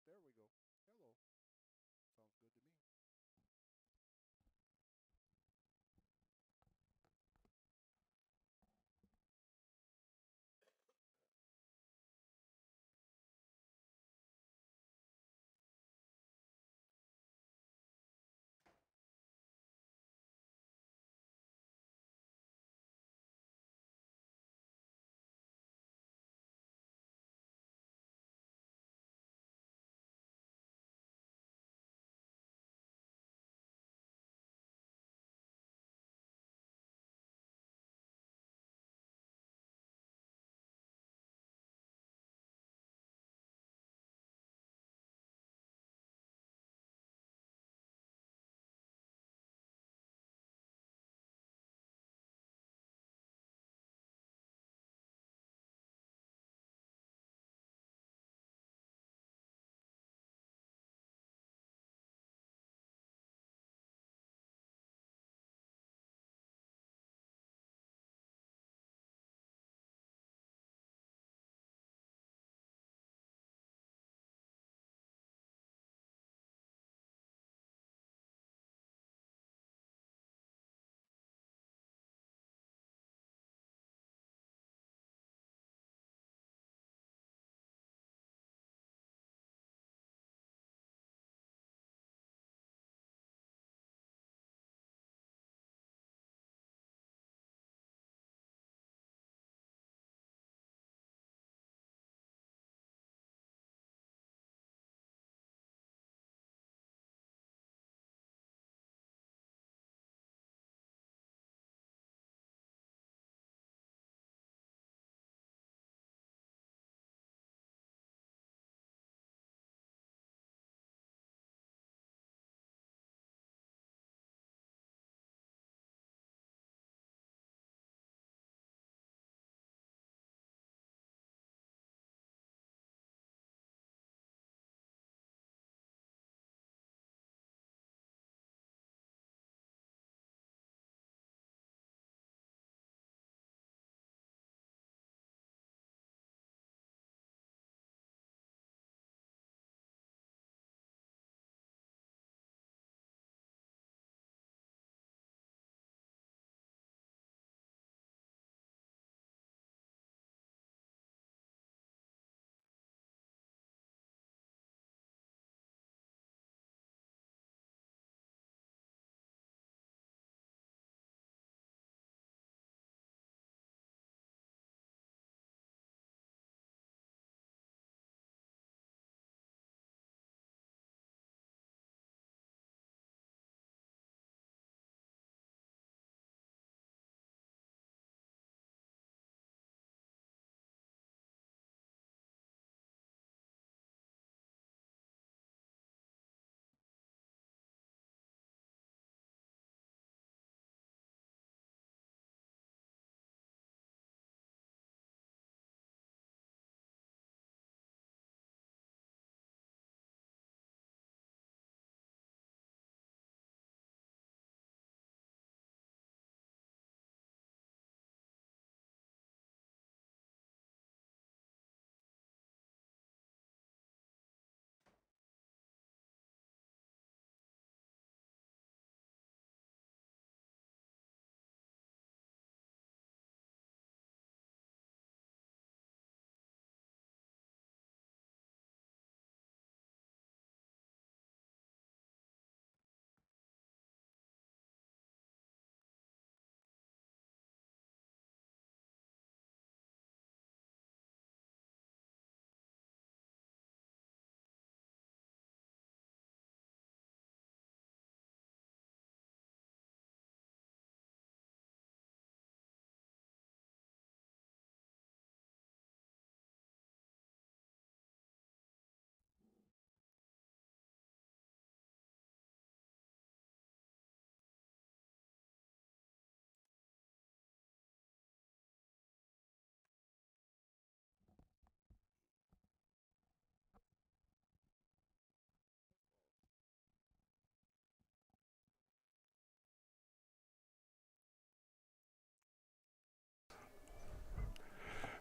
There we go. Hello. Sounds good to me.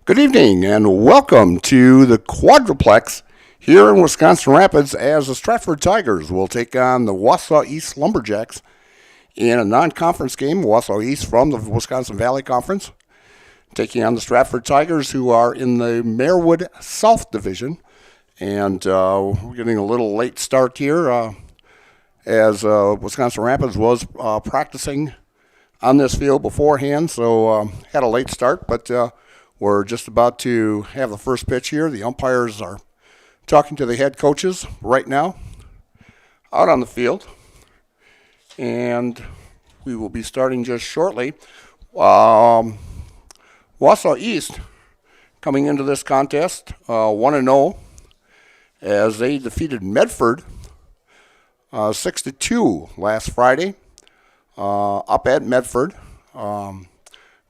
Good evening and welcome to the Quadruplex here in Wisconsin Rapids as the Stratford Tigers will take on the Wausau East Lumberjacks in a non-conference game. Wausau East from the Wisconsin Valley Conference taking on the Stratford Tigers, who are in the Marewood South Division. And we're getting a little late start here as Wisconsin Rapids was practicing on this field beforehand, so had a late start, but we're just about to have the first pitch here. The umpires are talking to the head coaches right now out on the field, and we will be starting just shortly. Wausau East coming into this contest 1-0 as they defeated Medford 6-2 last Friday up at Medford.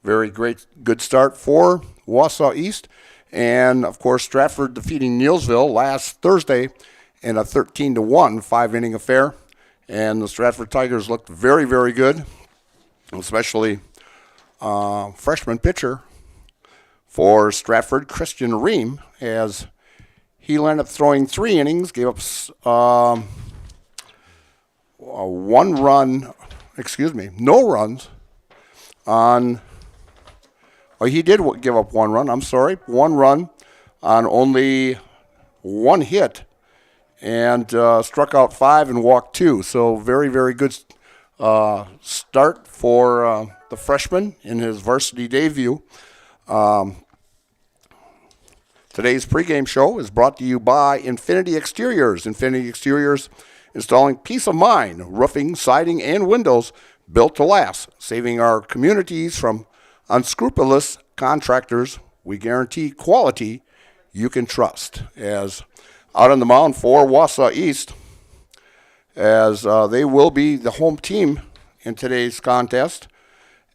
Very good start for Wausau East. And, of course, Stratford defeating Neillsville last Thursday in a 13-1 5-inning affair. And the Stratford Tigers looked very, very good, especially freshman pitcher for Stratford, Christian Ream, as he ended up throwing 3 innings, gave up no runs on. Oh, he did give up 1 run. 1 run on only 1 hit, and struck out 5 and walked 2. So very, very good start for the freshman in his varsity debut. Today's pregame show is brought to you by Infinity Exteriors. Infinity Exteriors installing peace of mind, roofing, siding, and windows built to last, saving our communities from unscrupulous contractors. We guarantee quality you can trust. As out on the mound for Wausau East, as they will be the home team in today's contest.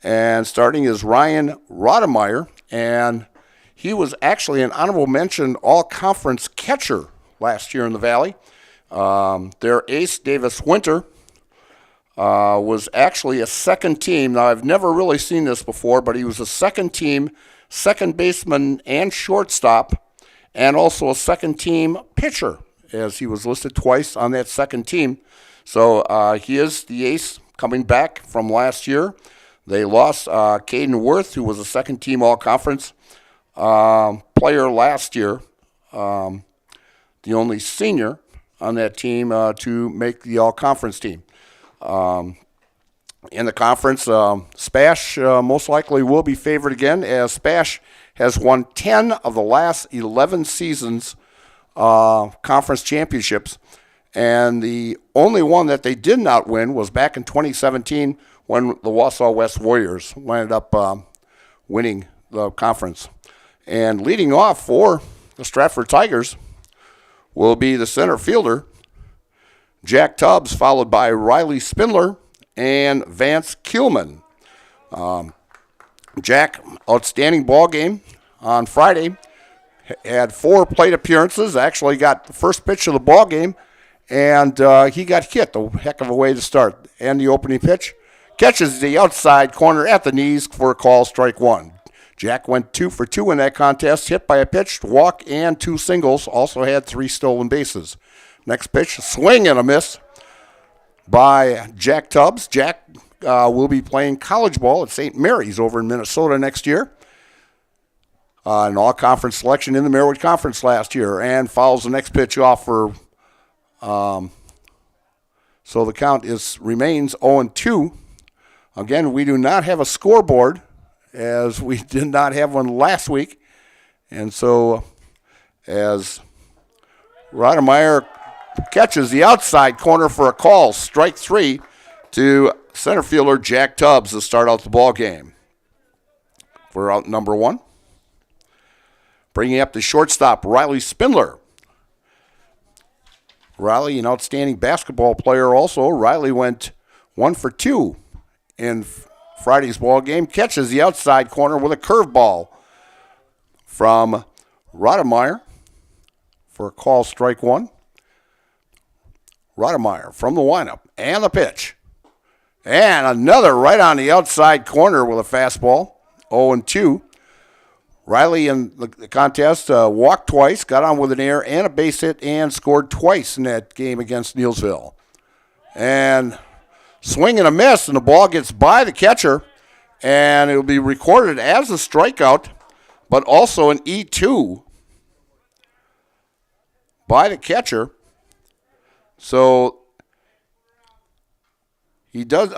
And starting is Ryan Rodemeyer, and he was actually an honorable mention all-conference catcher last year in the Valley. Their ace, Davis Winter, was actually a second team. Now, I've never really seen this before, but he was a second team, second baseman and shortstop, and also a second team pitcher, as he was listed twice on that second team. So he is the ace coming back from last year. They lost Caden Worth, who was a second team all-conference player last year, the only senior on that team to make the all-conference team. In the conference, Spash most likely will be favored again, as Spash has won 10 of the last 11 seasons conference championships, and the only one that they did not win was back in 2017 when the Wausau West Warriors ended up winning the conference. And leading off for the Stratford Tigers will be the center fielder, Jack Tubbs, followed by Riley Spindler and Vance Kuhlman. Jack, outstanding ball game on Friday. Had 4 plate appearances, actually got the first pitch of the ball game, and he got hit. A heck of a way to start. And the opening pitch catches the outside corner at the knees for a call, strike 1. Jack went 2 for 2 in that contest, hit by a pitched walk and 2 singles, also had 3 stolen bases. Next pitch, swing and a miss by Jack Tubbs. Jack will be playing college ball at St. Mary's over in Minnesota next year. An all-conference selection in the Marewood Conference last year, and fouls the next pitch off for, so the count remains 0-2. Again, we do not have a scoreboard, as we did not have one last week. And so as Rodemeyer catches the outside corner for a call, strike 3 to center fielder Jack Tubbs to start out the ball game. For out number 1. Bringing up the shortstop, Riley Spindler. Riley, an outstanding basketball player also. Riley went 1 for 2 in Friday's ball game, catches the outside corner with a curveball from Rodemeyer for a call, strike 1. Rodemeyer from the windup and the pitch. And another right on the outside corner with a fastball, 0-2. Riley in the contest walked twice, got on with an error and a base hit, and scored twice in that game against Neillsville. And swing and a miss, and the ball gets by the catcher, and it will be recorded as a strikeout, but also an E2 by the catcher. So he does.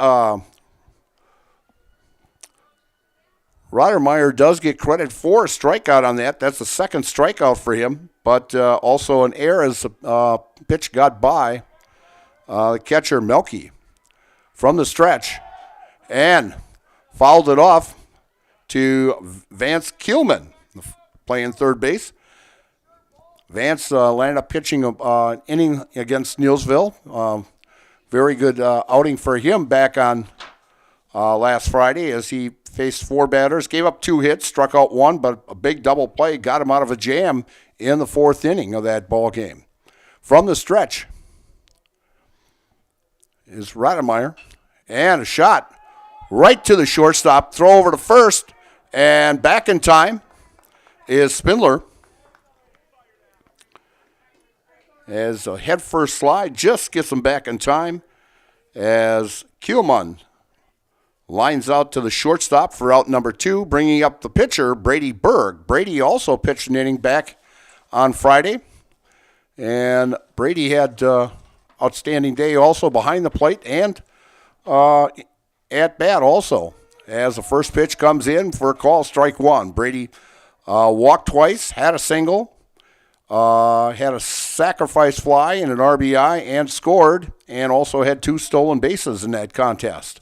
Rodermeyer does get credit for a strikeout on that. That's the second strikeout for him, but also an error as the pitch got by the catcher, Melky, from the stretch, and fouled it off to Vance Kielman, playing third base. Vance landed up pitching an inning against Neillsville. Very good outing for him back on last Friday as he faced 4 batters, gave up 2 hits, struck out 1, but a big double play got him out of a jam in the 4th inning of that ball game. From the stretch is Rodemeyer, and a shot right to the shortstop, throw over to first, and back in time is Spindler. As a head-first slide just gets him back in time as Kielman lines out to the shortstop for out number 2, bringing up the pitcher, Brady Berg. Brady also pitched an inning back on Friday, and Brady had outstanding day also behind the plate and at bat also. As the first pitch comes in for a call, strike 1. Brady walked twice, had a single, had a sacrifice fly and an RBI, and scored, and also had 2 stolen bases in that contest.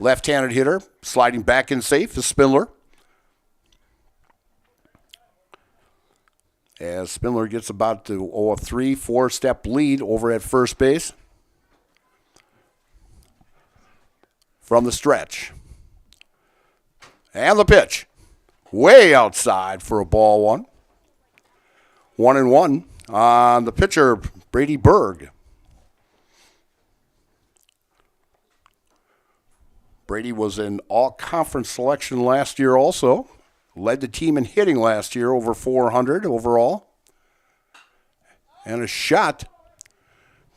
Left-handed hitter, sliding back in safe, is Spindler. As Spindler gets about to a 3-4 step lead over at first base. From the stretch. And the pitch. Way outside for a ball 1. 1-1 on the pitcher, Brady Berg. Brady was in all-conference selection last year also. Led the team in hitting last year, over 400 overall. And a shot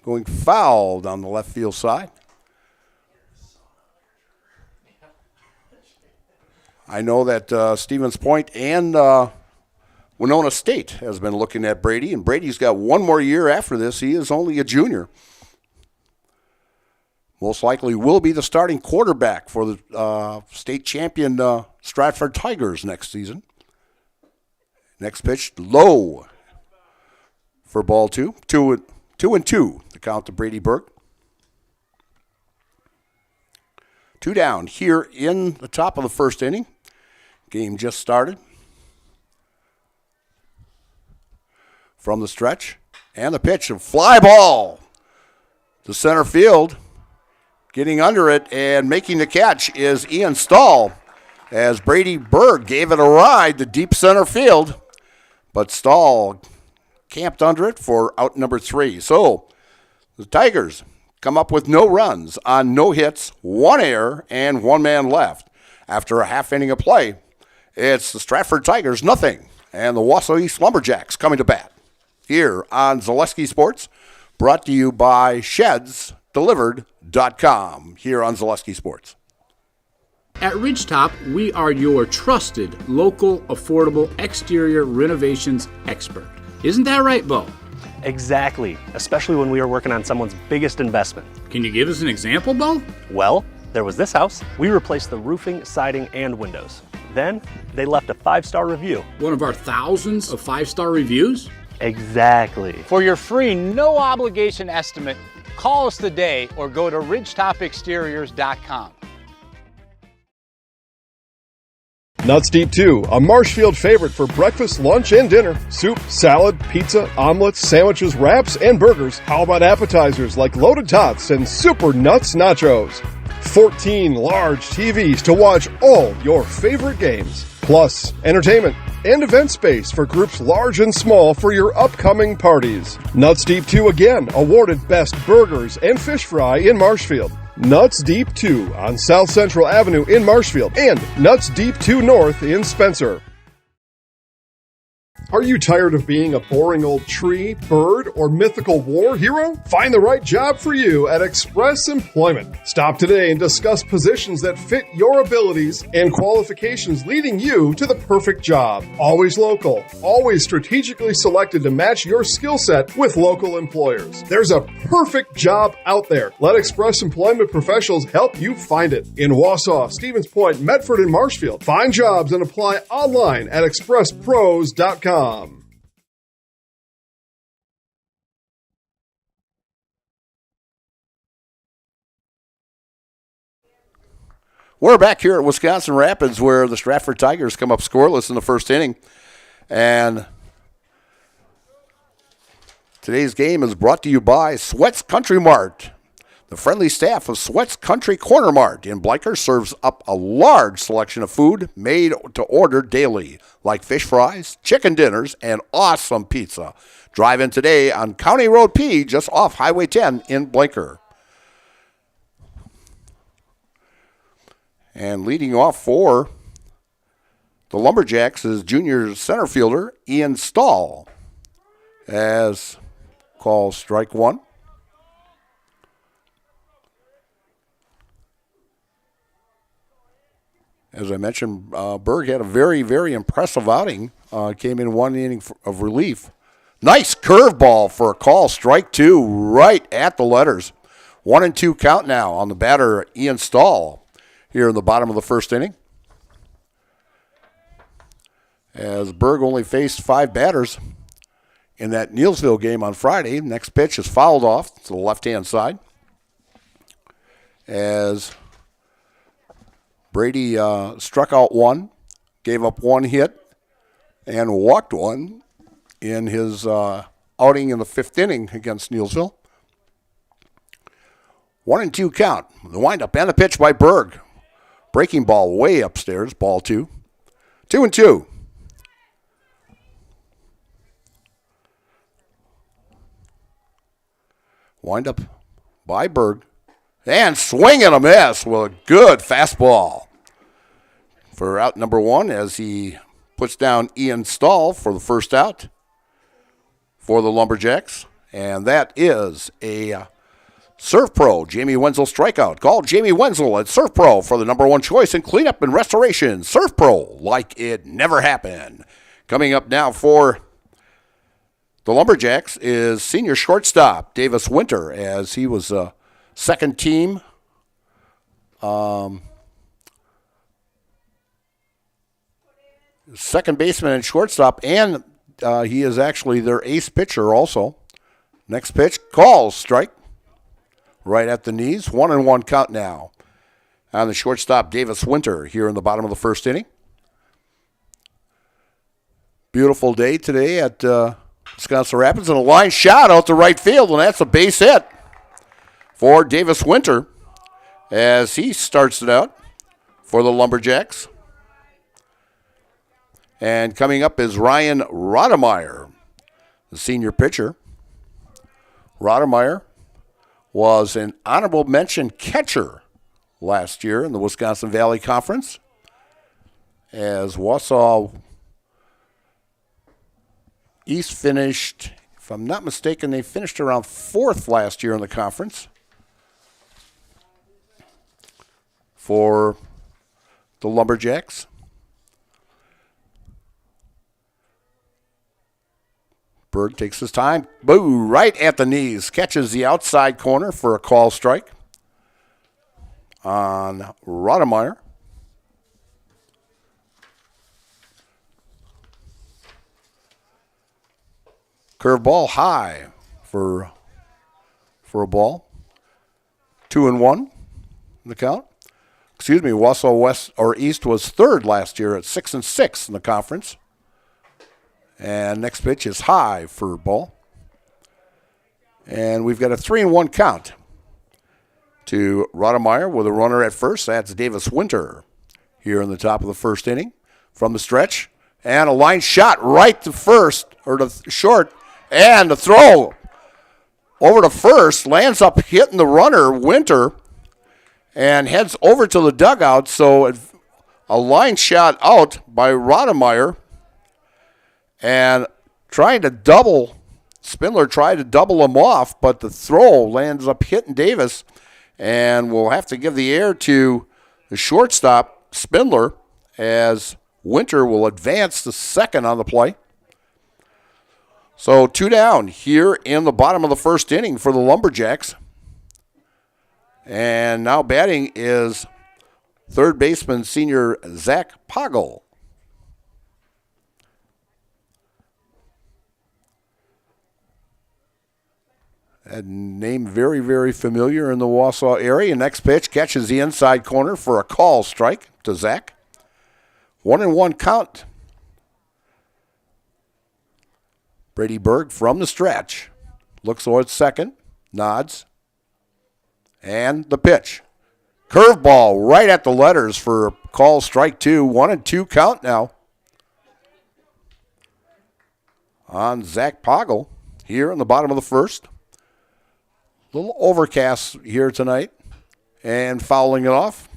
going foul down the left field side. I know that Stevens Point and Winona State has been looking at Brady, and Brady's got 1 more year after this. He is only a junior. Most likely will be the starting quarterback for the state champion Stratford Tigers next season. Next pitch, low for ball 2. 2-2, the count to Brady Berg. 2 down here in the top of the first inning. Game just started. From the stretch, and the pitch, a fly ball to center field. Getting under it and making the catch is Ian Stahl, as Brady Berg gave it a ride to deep center field, but Stahl camped under it for out number 3. So the Tigers come up with no runs on no hits, 1 error, and 1 man left. After a half inning of play, it's the Stratford Tigers, nothing, and the Wausau East Lumberjacks coming to bat. Here on Zaleski Sports, brought to you by ShedsDelivered.com, here on Zaleski Sports. At Ridgetop, we are your trusted, local, affordable exterior renovations expert. Isn't that right, Bo? Exactly, especially when we are working on someone's biggest investment. Can you give us an example, Bo? Well, there was this house. We replaced the roofing, siding, and windows. Then, they left a 5-star review. One of our thousands of 5-star reviews? Exactly. For your free, no obligation estimate, call us today or go to ridgetopexteriors.com. Nuts Deep 2, a Marshfield favorite for breakfast, lunch, and dinner. Soup, salad, pizza, omelets, sandwiches, wraps, and burgers. How about appetizers like loaded tots and super nuts nachos? 14 large TVs to watch all your favorite games. Plus, entertainment and event space for groups large and small for your upcoming parties. Nuts Deep 2 again, awarded Best Burgers and Fish Fry in Marshfield. Nuts Deep 2 on South Central Avenue in Marshfield and Nuts Deep 2 North in Spencer. Are you tired of being a boring old tree, bird, or mythical war hero? Find the right job for you at Express Employment. Stop today and discuss positions that fit your abilities and qualifications, leading you to the perfect job. Always local, always strategically selected to match your skill set with local employers. There's a perfect job out there. Let Express Employment professionals help you find it. In Wausau, Stevens Point, Medford, and Marshfield. Find jobs and apply online at expresspros.com. We're back here at Wisconsin Rapids where the Stratford Tigers come up scoreless in the first inning. And today's game is brought to you by Sweat's Country Mart. The friendly staff of Sweat's Country Corner Mart in Blyker serves up a large selection of food made to order daily, like fish fries, chicken dinners, and awesome pizza. Drive in today on County Road P, just off Highway 10 in Blyker. And leading off for the Lumberjacks is junior center fielder Ian Stahl, as calls strike one. As I mentioned, Berg had a very, very impressive outing. Came in one inning of relief. Nice curveball for a call. Strike two right at the letters. 1-2 count now on the batter, Ian Stahl, here in the bottom of the first inning. As Berg only faced 5 batters in that Neilsville game on Friday. Next pitch is fouled off to the left-hand side. As Brady struck out one, gave up one hit, and walked one in his outing in the 5th inning against Neilsville. 1-2 count. The windup and the pitch by Berg. Breaking ball way upstairs, ball 2. 2-2. Windup by Berg. And swing and a miss with a good fastball for out number 1 as he puts down Ian Stahl for the first out for the Lumberjacks. And that is a Surf Pro Jamie Wenzel strikeout. Call Jamie Wenzel at Surf Pro for the number 1 choice in cleanup and restoration. Surf Pro, like it never happened. Coming up now for the Lumberjacks is senior shortstop Davis Winter, as he was second team second baseman and shortstop, and he is actually their ace pitcher also. Next pitch, calls, strike. Right at the knees, 1-1 count now on the shortstop Davis Winter here in the bottom of the first inning. Beautiful day today at Wisconsin Rapids, and a line shot out to right field, and that's a base hit for Davis Winter as he starts it out for the Lumberjacks. And coming up is Ryan Rodemeyer, the senior pitcher. Rodemeyer was an honorable mention catcher last year in the Wisconsin Valley Conference, as Wausau East finished, if I'm not mistaken, they finished around 4th last year in the conference for the Lumberjacks. Berg takes his time. Boo, right at the knees. Catches the outside corner for a call strike on Rodemeyer. Curveball high for a ball. 2-1 in the count. Excuse me, Wausau West or East was 3rd last year at 6-6 in the conference. And next pitch is high for a ball. And we've got a 3-1 count to Rodemeyer with a runner at first. That's Davis Winter here in the top of the first inning from the stretch. And a line shot right to first, or to short. And the throw over to first, lands up hitting the runner, Winter, and heads over to the dugout. So a line shot out by Rodemeyer. And Spindler tried to double him off, but the throw lands up hitting Davis, and we'll have to give the air to the shortstop, Spindler, as Winter will advance to second on the play. So 2 down here in the bottom of the first inning for the Lumberjacks. And now batting is third baseman senior Zach Poggle. A name very, very familiar in the Wausau area. Next pitch catches the inside corner for a call strike to Zach. 1-1 count. Brady Berg from the stretch. Looks towards second. Nods. And the pitch. Curveball right at the letters for a call strike 2. 1-2 count now on Zach Poggle here in the bottom of the first. A little overcast here tonight and fouling it off.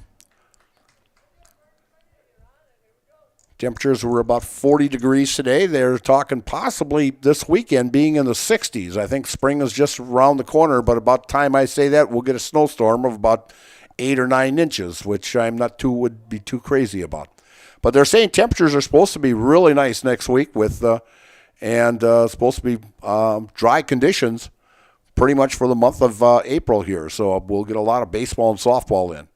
Temperatures were about 40 degrees today. They're talking possibly this weekend being in the 60s. I think spring is just around the corner, but about the time I say that, we'll get a snowstorm of about 8 or 9 inches, which would be too crazy about. But they're saying temperatures are supposed to be really nice next week with supposed to be dry conditions pretty much for the month of April here. So we'll get a lot of baseball and softball in.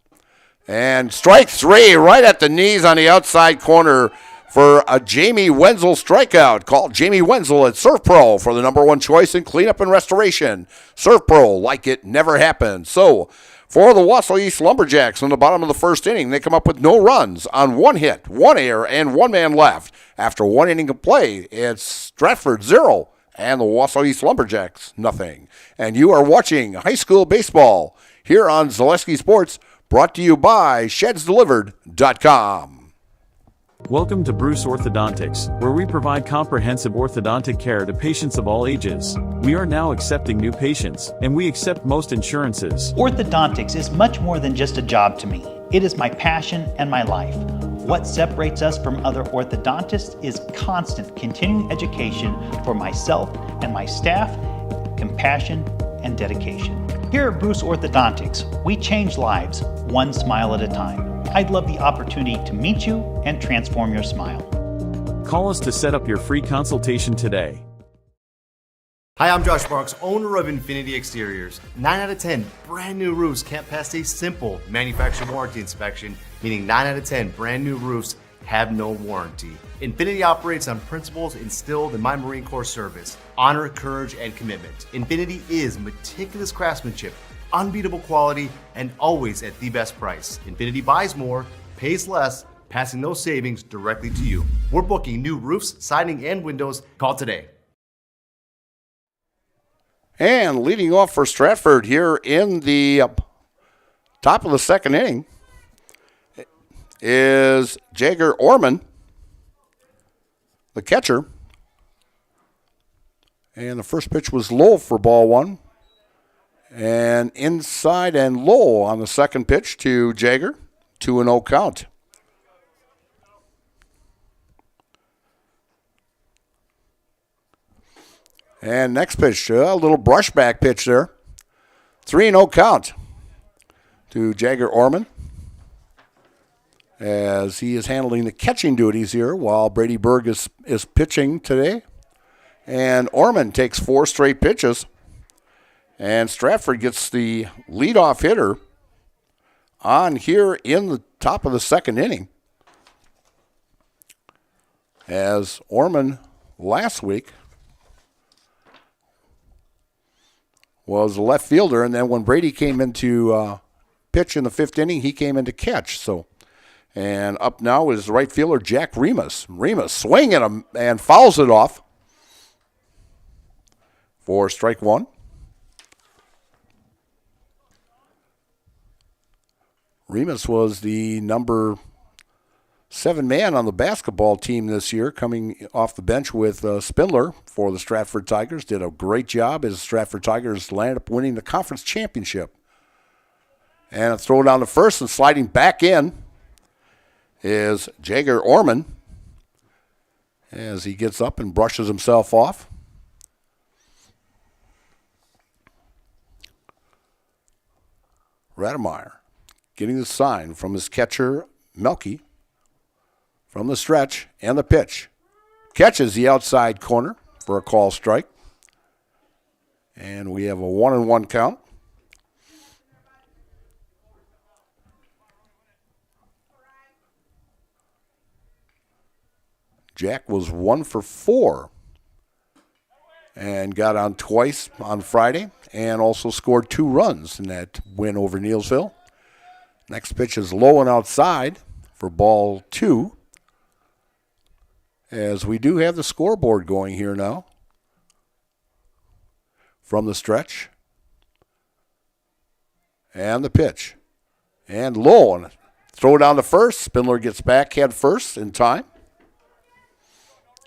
And strike 3 right at the knees on the outside corner for a Jamie Wenzel strikeout. Call Jamie Wenzel at Surf Pro for the #1 choice in cleanup and restoration. Surf Pro, like it never happened. So for the Wausau East Lumberjacks in the bottom of the first inning, they come up with no runs on 1 hit, 1 error, and 1 man left. After 1 inning of play, it's Stratford 0 and the Wausau East Lumberjacks nothing. And you are watching high school baseball here on Zaleski Sports, brought to you by ShedsDelivered.com. Welcome to Bruce Orthodontics, where we provide comprehensive orthodontic care to patients of all ages. We are now accepting new patients, and we accept most insurances. Orthodontics is much more than just a job to me. It is my passion and my life. What separates us from other orthodontists is constant continuing education for myself and my staff, compassion, and dedication. Here at Bruce Orthodontics, we change lives one smile at a time. I'd love the opportunity to meet you and transform your smile. Call us to set up your free consultation today. Hi, I'm Josh Marks, owner of Infinity Exteriors. 9 out of 10 brand new roofs can't pass a simple manufacturer warranty inspection, meaning 9 out of 10 brand new roofs have no warranty. Infinity operates on principles instilled in my Marine Corps service: honor, courage, and commitment. Infinity is meticulous craftsmanship, unbeatable quality, and always at the best price. Infinity buys more, pays less, passing those savings directly to you. We're booking new roofs, siding, and windows. Call today. And leading off for Stratford here in the top of the second inning is Jagger Orman, the catcher. And the first pitch was low for ball 1. And inside and low on the second pitch to Jagger. 2-0 count. And next pitch, a little brushback pitch there. 3-0 count to Jagger Orman, as he is handling the catching duties here while Brady Berg is pitching today. And Orman takes 4 straight pitches. And Stratford gets the leadoff hitter on here in the top of the second inning, as Orman last week was a left fielder, and then when Brady came into pitch in the 5th inning, he came in to catch. So, and up now is right fielder Jack Remus. Remus swinging him and fouls it off for strike 1. Remus was the number 7 man on the basketball team this year, coming off the bench with Spindler for the Stratford Tigers. Did a great job as Stratford Tigers landed up winning the conference championship. And a throw down to first, and sliding back in is Jagger Orman. as he gets up and brushes himself off. Rademeyer getting the sign from his catcher, Melky, from the stretch and the pitch. Catches the outside corner for a call strike. And we have a 1-1 count. Jack was 1 for 4 and got on twice on Friday and also scored 2 runs in that win over Neillsville. Next pitch is low and outside for ball 2. As we do have the scoreboard going here now. From the stretch. And the pitch. And low. And throw down to first. Spindler gets back head first in time.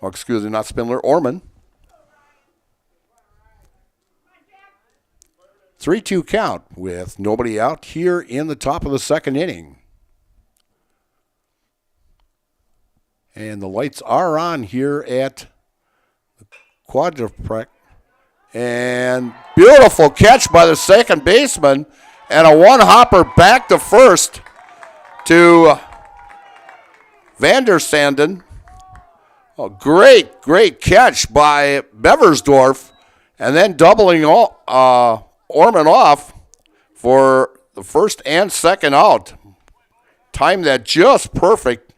Oh, excuse me, not Spindler, Orman. 3-2 count with nobody out here in the top of the second inning. And the lights are on here at the quadruplex. And beautiful catch by the second baseman. And a one-hopper back to first to Vandersanden. Oh, great catch by Beversdorf. And then doubling Orman off for the first and second out. Timed that just perfect.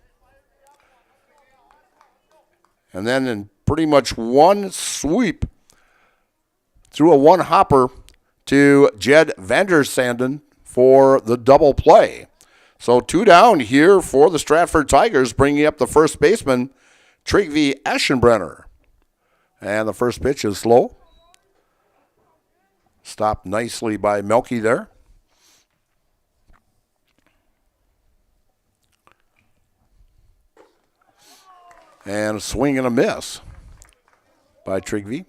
And then in pretty much one sweep, threw a one-hopper to Jed Vandersanden for the double play. So 2 down here for the Stratford Tigers, bringing up the first baseman, Trygve Aschenbrenner. And the first pitch is low. Stopped nicely by Melky there. And a swing and a miss by Trygve.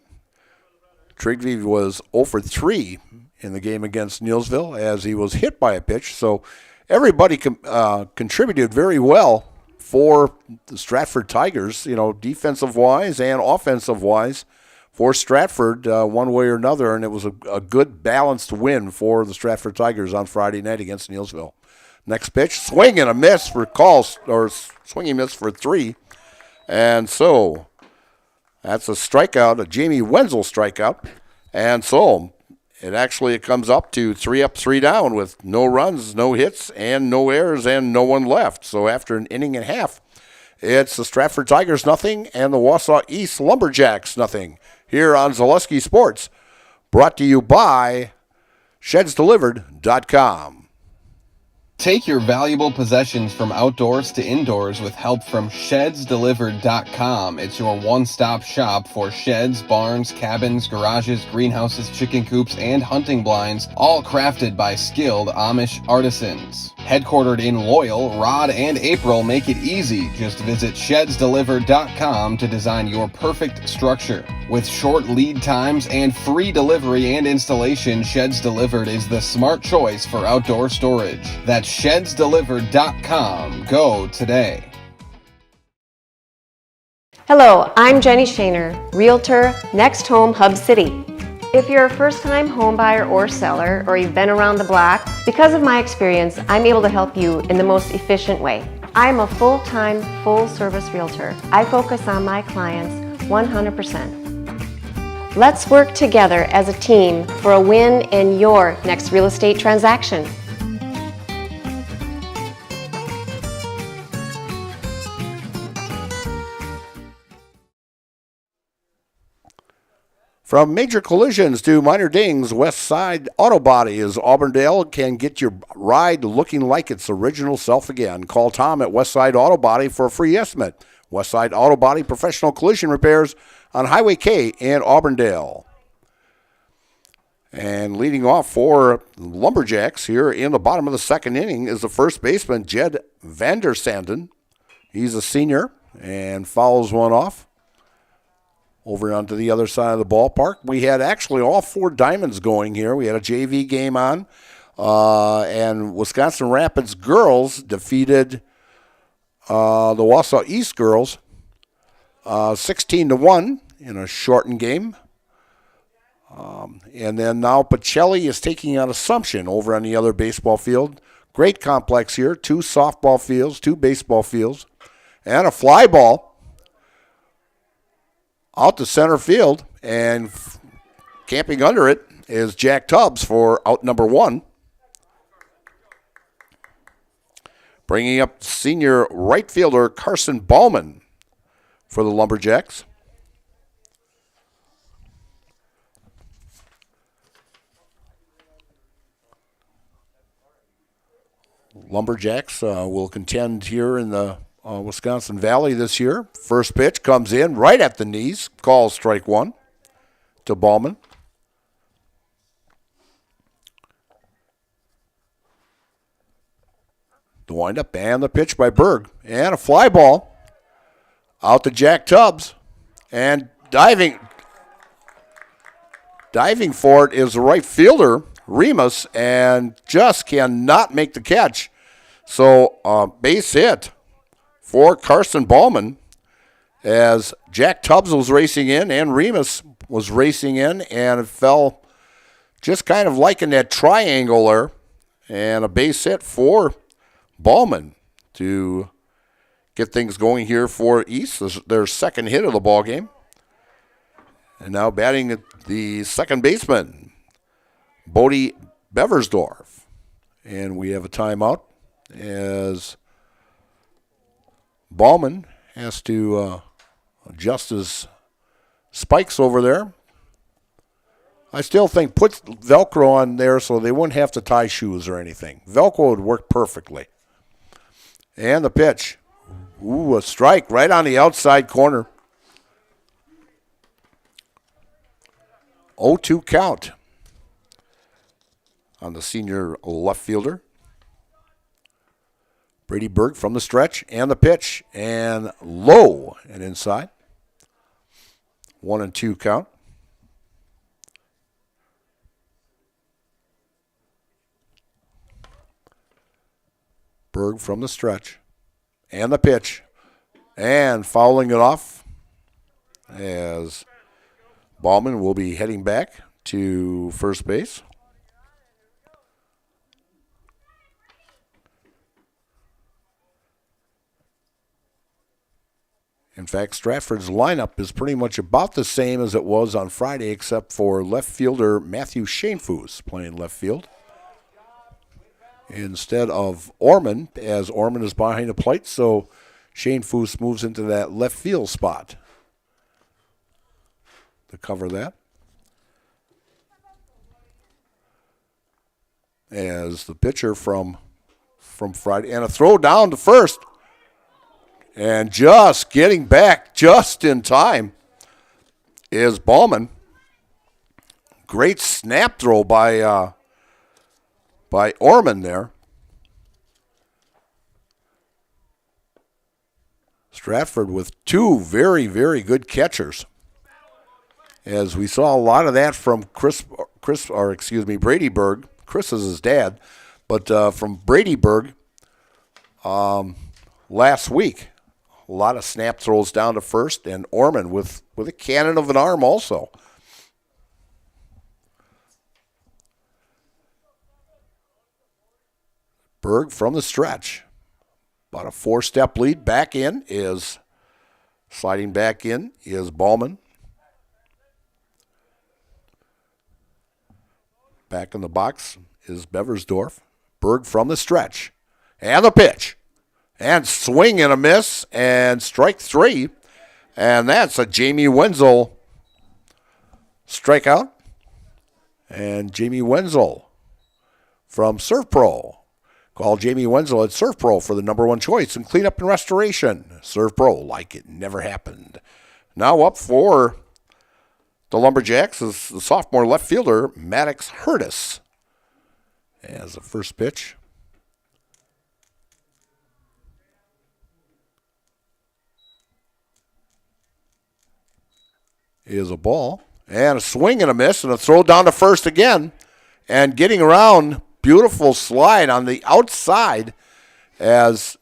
Trygve was 0 for 3 in the game against Neillsville as he was hit by a pitch. So everybody contributed very well for the Stratford Tigers, defensive-wise and offensive-wise for Stratford one way or another. And it was a good balanced win for the Stratford Tigers on Friday night against Neillsville. Next pitch, swing and a miss for swinging miss for 3. And so that's a strikeout, a Jamie Wenzel strikeout. And so it comes up to 3 up, 3 down with no runs, no hits, and no errors, and no one left. So after an inning and a half, it's the Stratford Tigers nothing and the Wausau East Lumberjacks nothing here on Zaleski Sports. Brought to you by ShedsDelivered.com. Take your valuable possessions from outdoors to indoors with help from ShedsDelivered.com. It's your one-stop shop for sheds, barns, cabins, garages, greenhouses, chicken coops, and hunting blinds, all crafted by skilled Amish artisans. Headquartered in Loyal, Rod and April make it easy. Just visit ShedsDelivered.com to design your perfect structure. With short lead times and free delivery and installation, Sheds Delivered is the smart choice for outdoor storage. That's ShedsDelivered.com. Go today. Hello, I'm Jenny Shaner, Realtor, Next Home Hub City. If you're a first-time home buyer or seller, or you've been around the block, because of my experience, I'm able to help you in the most efficient way. I'm a full-time, full-service realtor. I focus on my clients 100%. Let's work together as a team for a win in your next real estate transaction. From major collisions to minor dings, Westside Auto Body is Auburndale can get your ride looking like its original self again. Call Tom at Westside Auto Body for a free estimate. Westside Auto Body professional collision repairs on Highway K in Auburndale. And leading off for Lumberjacks here in the bottom of the second inning is the first baseman, Jed Vandersanden. He's a senior and fouls one off. Over onto the other side of the ballpark. We had actually all 4 diamonds going here. We had a JV game on, and Wisconsin Rapids girls defeated the Wausau East girls 16-1 in a shortened game. And then now Pacelli is taking on Assumption over on the other baseball field. Great complex here. 2 softball fields, 2 baseball fields, and a fly ball out to center field. And camping under it is Jack Tubbs for out number 1. Bringing up senior right fielder Carson Ballman for the Lumberjacks. Lumberjacks will contend here in the Wisconsin Valley this year. First pitch comes in right at the knees. Calls strike 1 to Ballman. The windup and the pitch by Berg. And a fly ball out to Jack Tubbs. And diving for it is the right fielder, Remus, and just cannot make the catch. So base hit for Carson Ballman as Jack Tubbs was racing in and Remus was racing in, and it fell just kind of like in that triangle there. And a base hit for Ballman to get things going here for East. This is their second hit of the ball game. And now batting at the second baseman, Bodie Beversdorf. And we have a timeout as Ballman has to adjust his spikes over there. I still think put Velcro on there so they wouldn't have to tie shoes or anything. Velcro would work perfectly. And the pitch. Ooh, a strike right on the outside corner. 0-2 count on the senior left fielder. Brady Berg from the stretch and the pitch. And low and inside. 1-2 count. Berg from the stretch and the pitch and fouling it off as Ballman will be heading back to first base. In fact, Stratford's lineup is pretty much about the same as it was on Friday, except for left fielder Matthew Shanefoos playing left field instead of Orman, as Orman is behind the plate, so Shanefoos moves into that left field spot to cover that. As the pitcher from Friday, and a throw down to first, and just getting back just in time is Ballman. Great snap throw by Orman there. Stratford with 2 very, very good catchers. As we saw a lot of that from Brady Berg. Chris is his dad, but from Brady Berg last week. A lot of snap throws down to first, and Orman with a cannon of an arm also. Berg from the stretch. About a 4-step lead. Back in is, sliding back in is Ballman. Back in the box is Beversdorf. Berg from the stretch. And the pitch. And swing and a miss. And strike 3. And that's a Jamie Wenzel strikeout. And Jamie Wenzel from Surf Pro. Call Jamie Wenzel at Surf Pro for the #1 choice in cleanup and restoration. Surf Pro, like it never happened. Now up for the Lumberjacks is the sophomore left fielder, Maddox Hurtis. As the first pitch. Is a ball. And a swing and a miss, and a throw down to first again. And getting around, beautiful slide on the outside as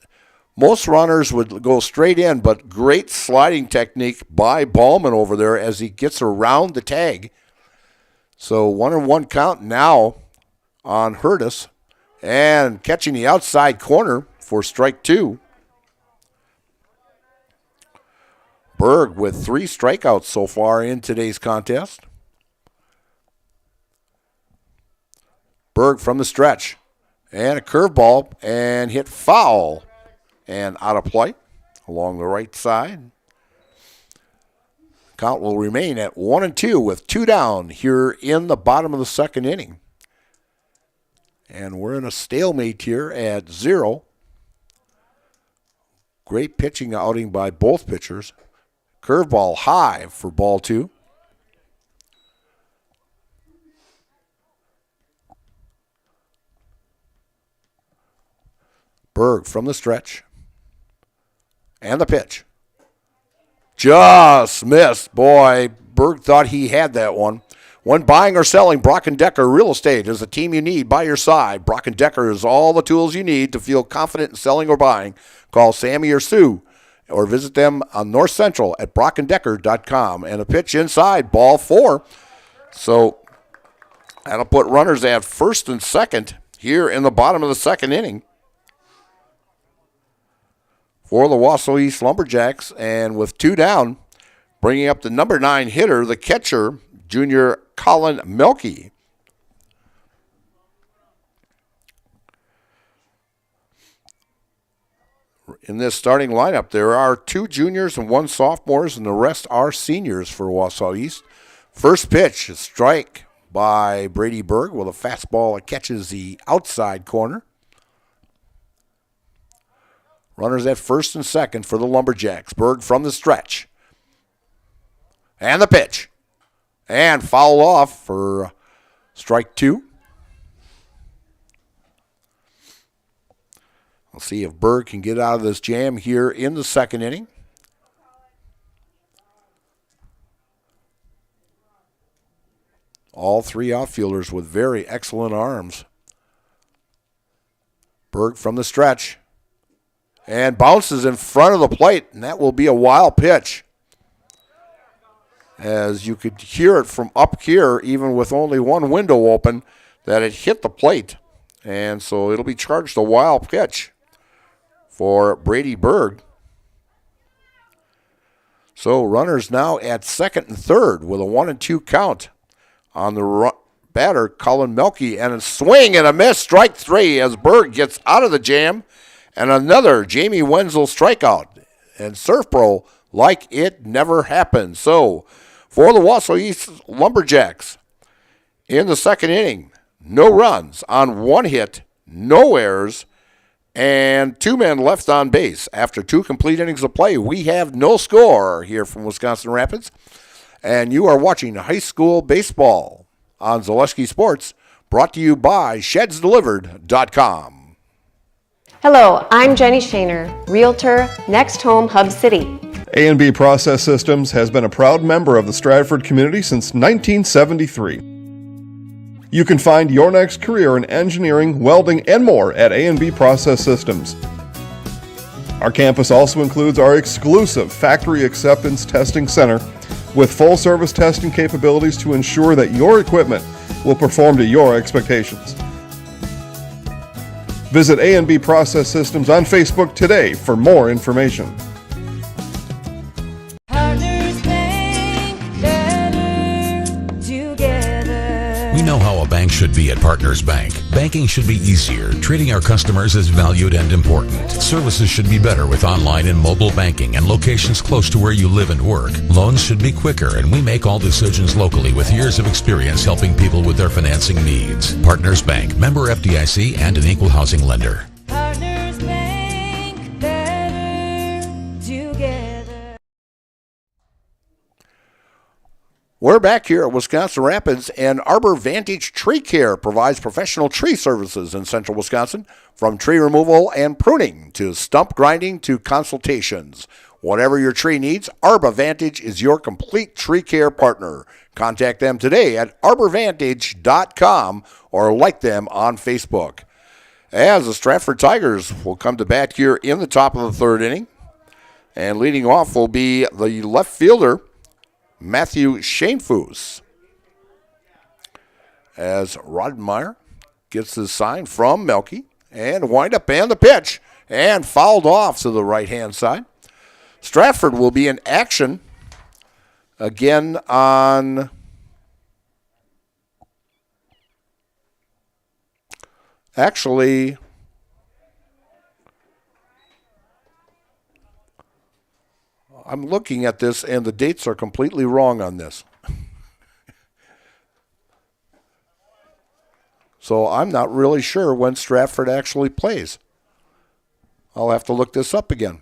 Most runners would go straight in, but great sliding technique by Ballman over there as he gets around the tag. So 1-1 count now on Hurtis, and catching the outside corner for strike 2. Berg with 3 strikeouts so far in today's contest. Berg from the stretch, and a curveball, and hit foul, and out of play along the right side. Count will remain at 1-2 with 2 down here in the bottom of the second inning. And we're in a stalemate here at 0. Great pitching outing by both pitchers. Curveball high for ball 2. Berg from the stretch. And the pitch. Just missed. Boy, Berg thought he had that one. When buying or selling, Brock & Decker Real Estate is the team you need by your side. Brock & Decker is all the tools you need to feel confident in selling or buying. Call Sammy or Sue or visit them on North Central at brockanddecker.com. And a pitch inside, ball 4. So that'll put runners at first and second here in the bottom of the second inning for the Wausau East Lumberjacks. And with 2 down, bringing up the number 9 hitter, the catcher, junior Colin Melky. In this starting lineup, there are 2 juniors and 1 sophomores, and the rest are seniors for Wausau East. First pitch, a strike by Brady Berg with a fastball that catches the outside corner. Runners at first and second for the Lumberjacks. Berg from the stretch. And the pitch. And foul off for strike 2. We'll see if Berg can get out of this jam here in the second inning. All 3 outfielders with very excellent arms. Berg from the stretch. And bounces in front of the plate, and that will be a wild pitch. As you could hear it from up here, even with only one window open, that it hit the plate. And so it'll be charged a wild pitch for Brady Berg. So runners now at second and third with a 1-2 count on the batter, Colin Melky, and a swing and a miss, strike 3 as Berg gets out of the jam. And another Jamie Wenzel strikeout. And Surf Pro like it never happened. So for the Wausau East Lumberjacks, in the second inning, no runs on 1 hit, no errors, and 2 men left on base. After 2 complete innings of play, we have no score here from Wisconsin Rapids. And you are watching high school baseball on Zaleski Sports, brought to you by ShedsDelivered.com. Hello, I'm Jenny Shaner, Realtor, Next Home Hub City. A&B Process Systems has been a proud member of the Stratford community since 1973. You can find your next career in engineering, welding, and more at A&B Process Systems. Our campus also includes our exclusive Factory Acceptance Testing Center with full-service testing capabilities to ensure that your equipment will perform to your expectations. Visit A&B Process Systems on Facebook today for more information. We know how a bank should be at Partners Bank. Banking should be easier. Treating our customers as valued and important. Services should be better with online and mobile banking and locations close to where you live and work. Loans should be quicker, and we make all decisions locally with years of experience helping people with their financing needs. Partners Bank, member FDIC, and an equal housing lender. Partners Bank, better together. We're back here at Wisconsin Rapids, and Arbor Vantage Tree Care provides professional tree services in central Wisconsin, from tree removal and pruning to stump grinding to consultations. Whatever your tree needs, Arbor Vantage is your complete tree care partner. Contact them today at arborvantage.com or like them on Facebook. as the Stratford Tigers will come to bat here in the top of the third inning. And leading off will be the left fielder, Matthew Shanefoos. As Rodmeyer gets his sign from Melky, and wind up and the pitch, and fouled off to the right-hand side. Stratford will be in action again on actually I'm looking at this and the dates are completely wrong on this. So I'm not really sure when Stratford actually plays. I'll have to look this up again.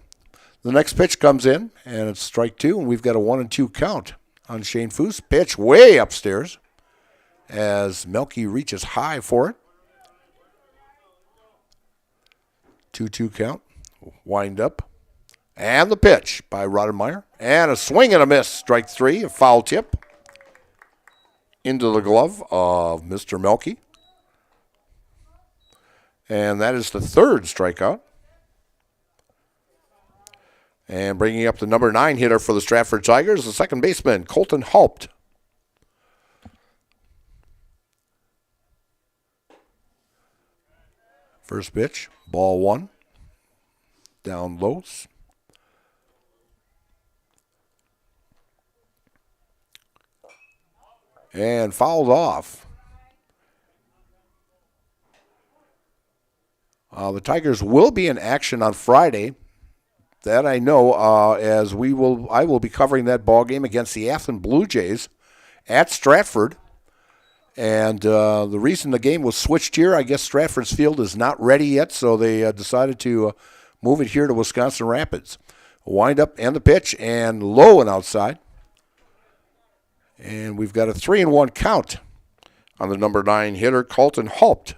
The next pitch comes in, and it's strike two, and we've got a 1-2 count on Shane Foos. Pitch way upstairs as Melky reaches high for it. 2-2 count. Wind up. And the pitch by Rodmeyer. And a swing and a miss. Strike three, a foul tip into the glove of Mr. Melky. And that is the third strikeout. And bringing up the number 9 hitter for the Stratford Tigers, the second baseman, Colton Haupt. First pitch, ball one. Down low. And fouled off. The Tigers will be in action on Friday. That I know, as I will be covering that ball game against the Athens Blue Jays at Stratford. And the reason the game was switched here, I guess Stratford's field is not ready yet, so they decided to move it here to Wisconsin Rapids. Wind up and the pitch, and low and outside. And we've got a 3-1 count on the number 9 hitter, Colton Haupt.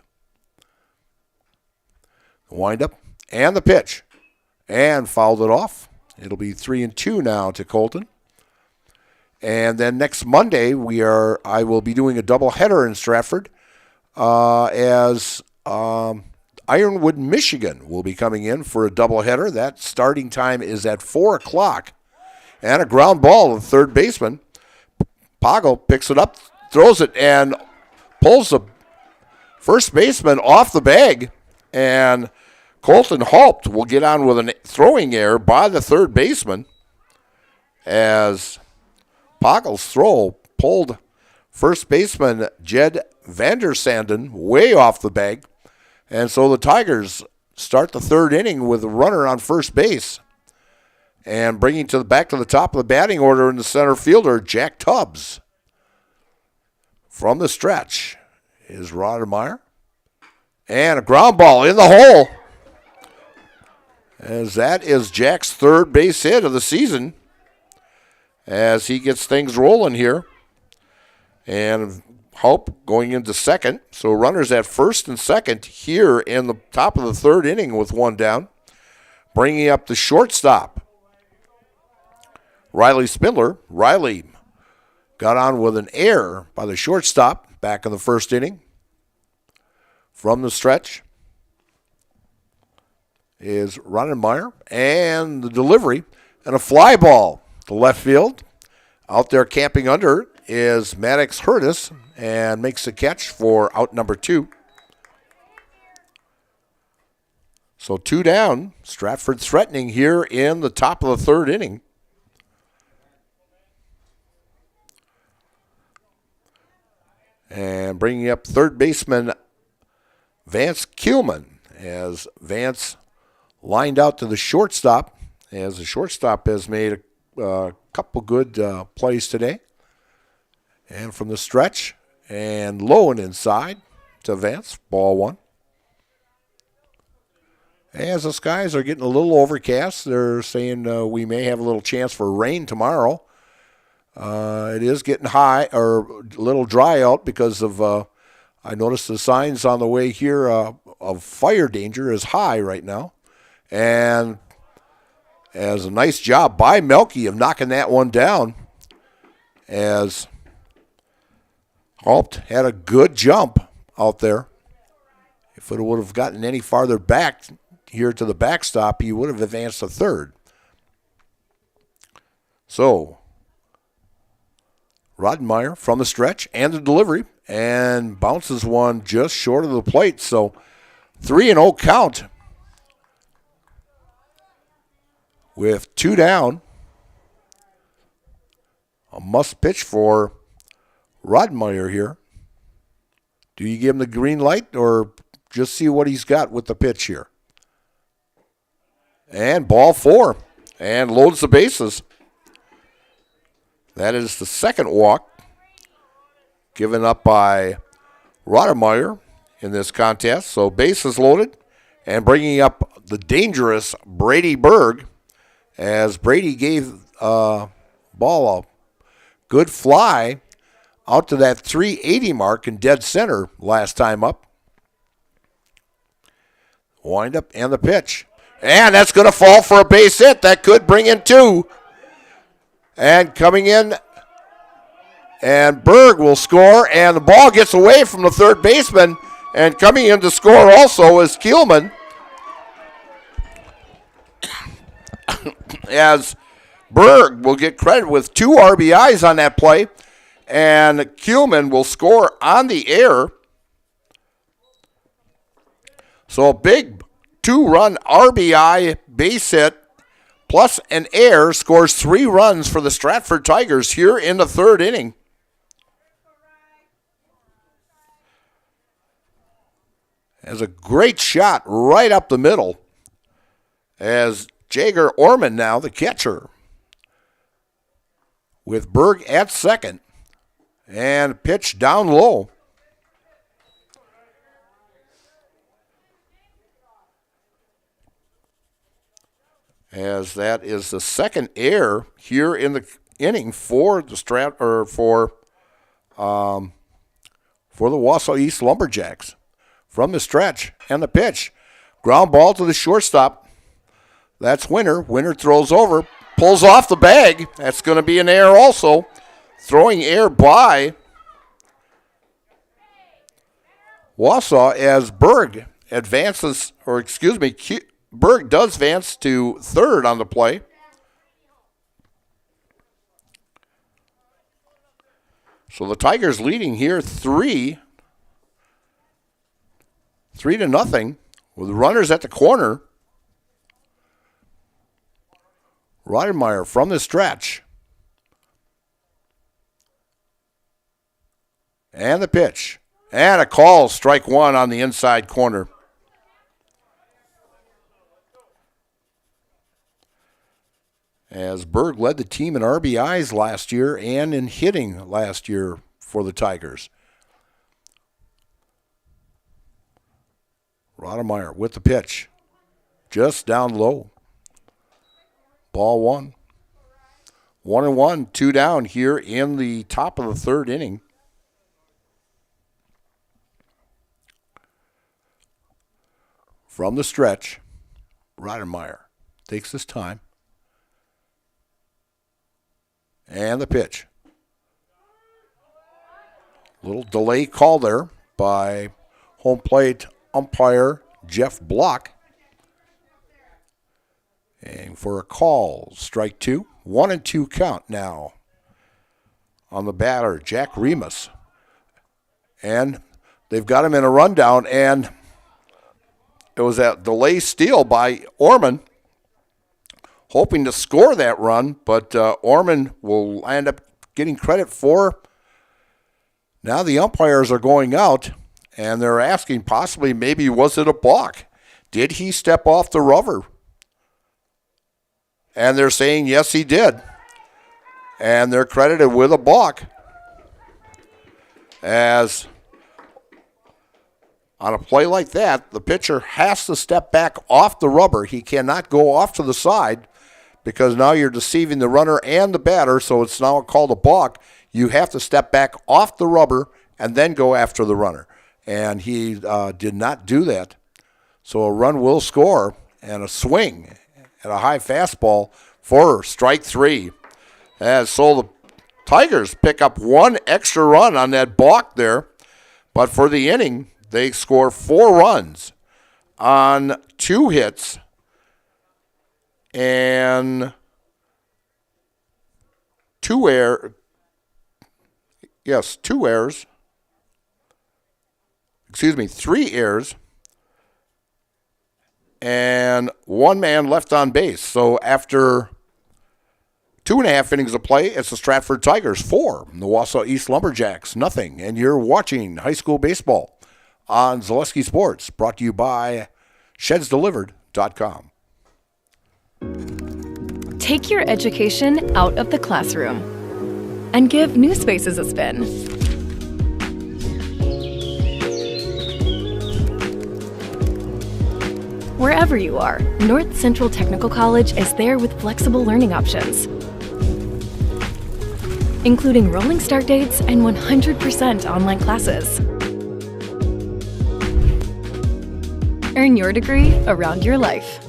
Wind up and the pitch. And fouled it off. It'll be 3-2 now to Colton. And then next Monday, I will be doing a doubleheader in Stratford as Ironwood, Michigan will be coming in for a doubleheader. That starting time is at 4 o'clock. And a ground ball to the third baseman. Poggle picks it up, throws it, and pulls the first baseman off the bag. And Colton Haupt will get on with a throwing error by the third baseman as Poggle's throw pulled first baseman Jed Vandersanden way off the bag. And so the Tigers start the third inning with a runner on first base. And bringing back to the top of the batting order in the center fielder, Jack Tubbs. From the stretch is Rodmeyer. And a ground ball in the hole. As that is Jack's third base hit of the season as he gets things rolling here. And Hope going into second. So runners at first and second here in the top of the third inning with one down. Bringing up the shortstop, Riley Spindler. Riley got on with an error by the shortstop back in the first inning. From the stretch is Rodmeyer, and the delivery and a fly ball to left field. Out there camping under is Maddox Hurtis and makes the catch for out number 2. So 2 down. Stratford threatening here in the top of the third inning. And bringing up third baseman Vance Kuhlman as Vance lined out to the shortstop, as the shortstop has made a couple good plays today. And from the stretch, and low and inside to Vance, ball one. As the skies are getting a little overcast, they're saying we may have a little chance for rain tomorrow. It is getting high, or a little dry out because of, I noticed the signs on the way here of fire danger is high right now. And as a nice job by Melky of knocking that one down, as Haupt had a good jump out there If it would have gotten any farther back here to the backstop, he would have advanced to third. So, Roddenmeyer from the stretch and the delivery, and bounces one just short of the plate. So, 3-0 count with 2 down. A must pitch for Roddenmeyer here. Do you give him the green light or just see what he's got with the pitch here? And ball 4, and loads the bases. That is the second walk given up by Roddenmeyer in this contest. So bases loaded, and bringing up the dangerous Brady Berg, as Brady gave ball a good fly out to that 380 mark in dead center last time up. Wind up and the pitch. And that's going to fall for a base hit. That could bring in 2. And coming in, and Berg will score, and the ball gets away from the third baseman. And coming in to score also is Kielman. As Berg will get credit with 2 RBIs on that play, and Kielman will score on the air. So a big 2-run RBI base hit plus an error scores 3 runs for the Stratford Tigers here in the third inning. As a great shot right up the middle as Jager Orman now the catcher with Berg at second and pitch down low. As that is the second error here in the inning for the for the Wausau East Lumberjacks. From the stretch and the pitch, ground ball to the shortstop. That's Winter. Winter throws over, pulls off the bag. That's going to be an error also. Throwing error by Wausau as Berg advances, or excuse me, Berg does advance to third on the play. So the Tigers leading here 3-0 with runners at the corner. Roddenmeyer from the stretch. And the pitch. And a call, strike 1 on the inside corner. As Berg led the team in RBIs last year and in hitting last year for the Tigers. Roddenmeyer with the pitch. Just down low. Ball 1. 1-1, 2 down here in the top of the third inning. From the stretch, Roddenmeyer takes his time. And the pitch. Little delay call there by home plate umpire Jeff Block. And for a call, strike 2. 1-2 count now on the batter, Jack Remus. And they've got him in a rundown, and it was that delay steal by Orman, hoping to score that run, but Orman will end up getting credit for. Now the umpires are going out, and they're asking possibly maybe was it a balk? Did he step off the rubber? And they're saying yes, he did. And they're credited with a balk. As on a play like that, the pitcher has to step back off the rubber. He cannot go off to the side because now you're deceiving the runner and the batter, so it's now called a balk. You have to step back off the rubber and then go after the runner. And he did not do that. So a run will score and a swing at a high fastball for strike 3. And so the Tigers pick up 1 extra run on that balk there. But for the inning, They score 4 runs on 2 hits and 2 errors. Yes, 2 errors. 3 errors. And 1 man left on base. So after 2.5 innings of play, it's the Stratford Tigers 4, the Wausau East Lumberjacks nothing. And you're watching high school baseball on Zaleski Sports, brought to you by ShedsDelivered.com. Take your education out of the classroom and give new spaces a spin. Wherever you are, North Central Technical College is there with flexible learning options, including rolling start dates and 100% online classes. Earn your degree around your life.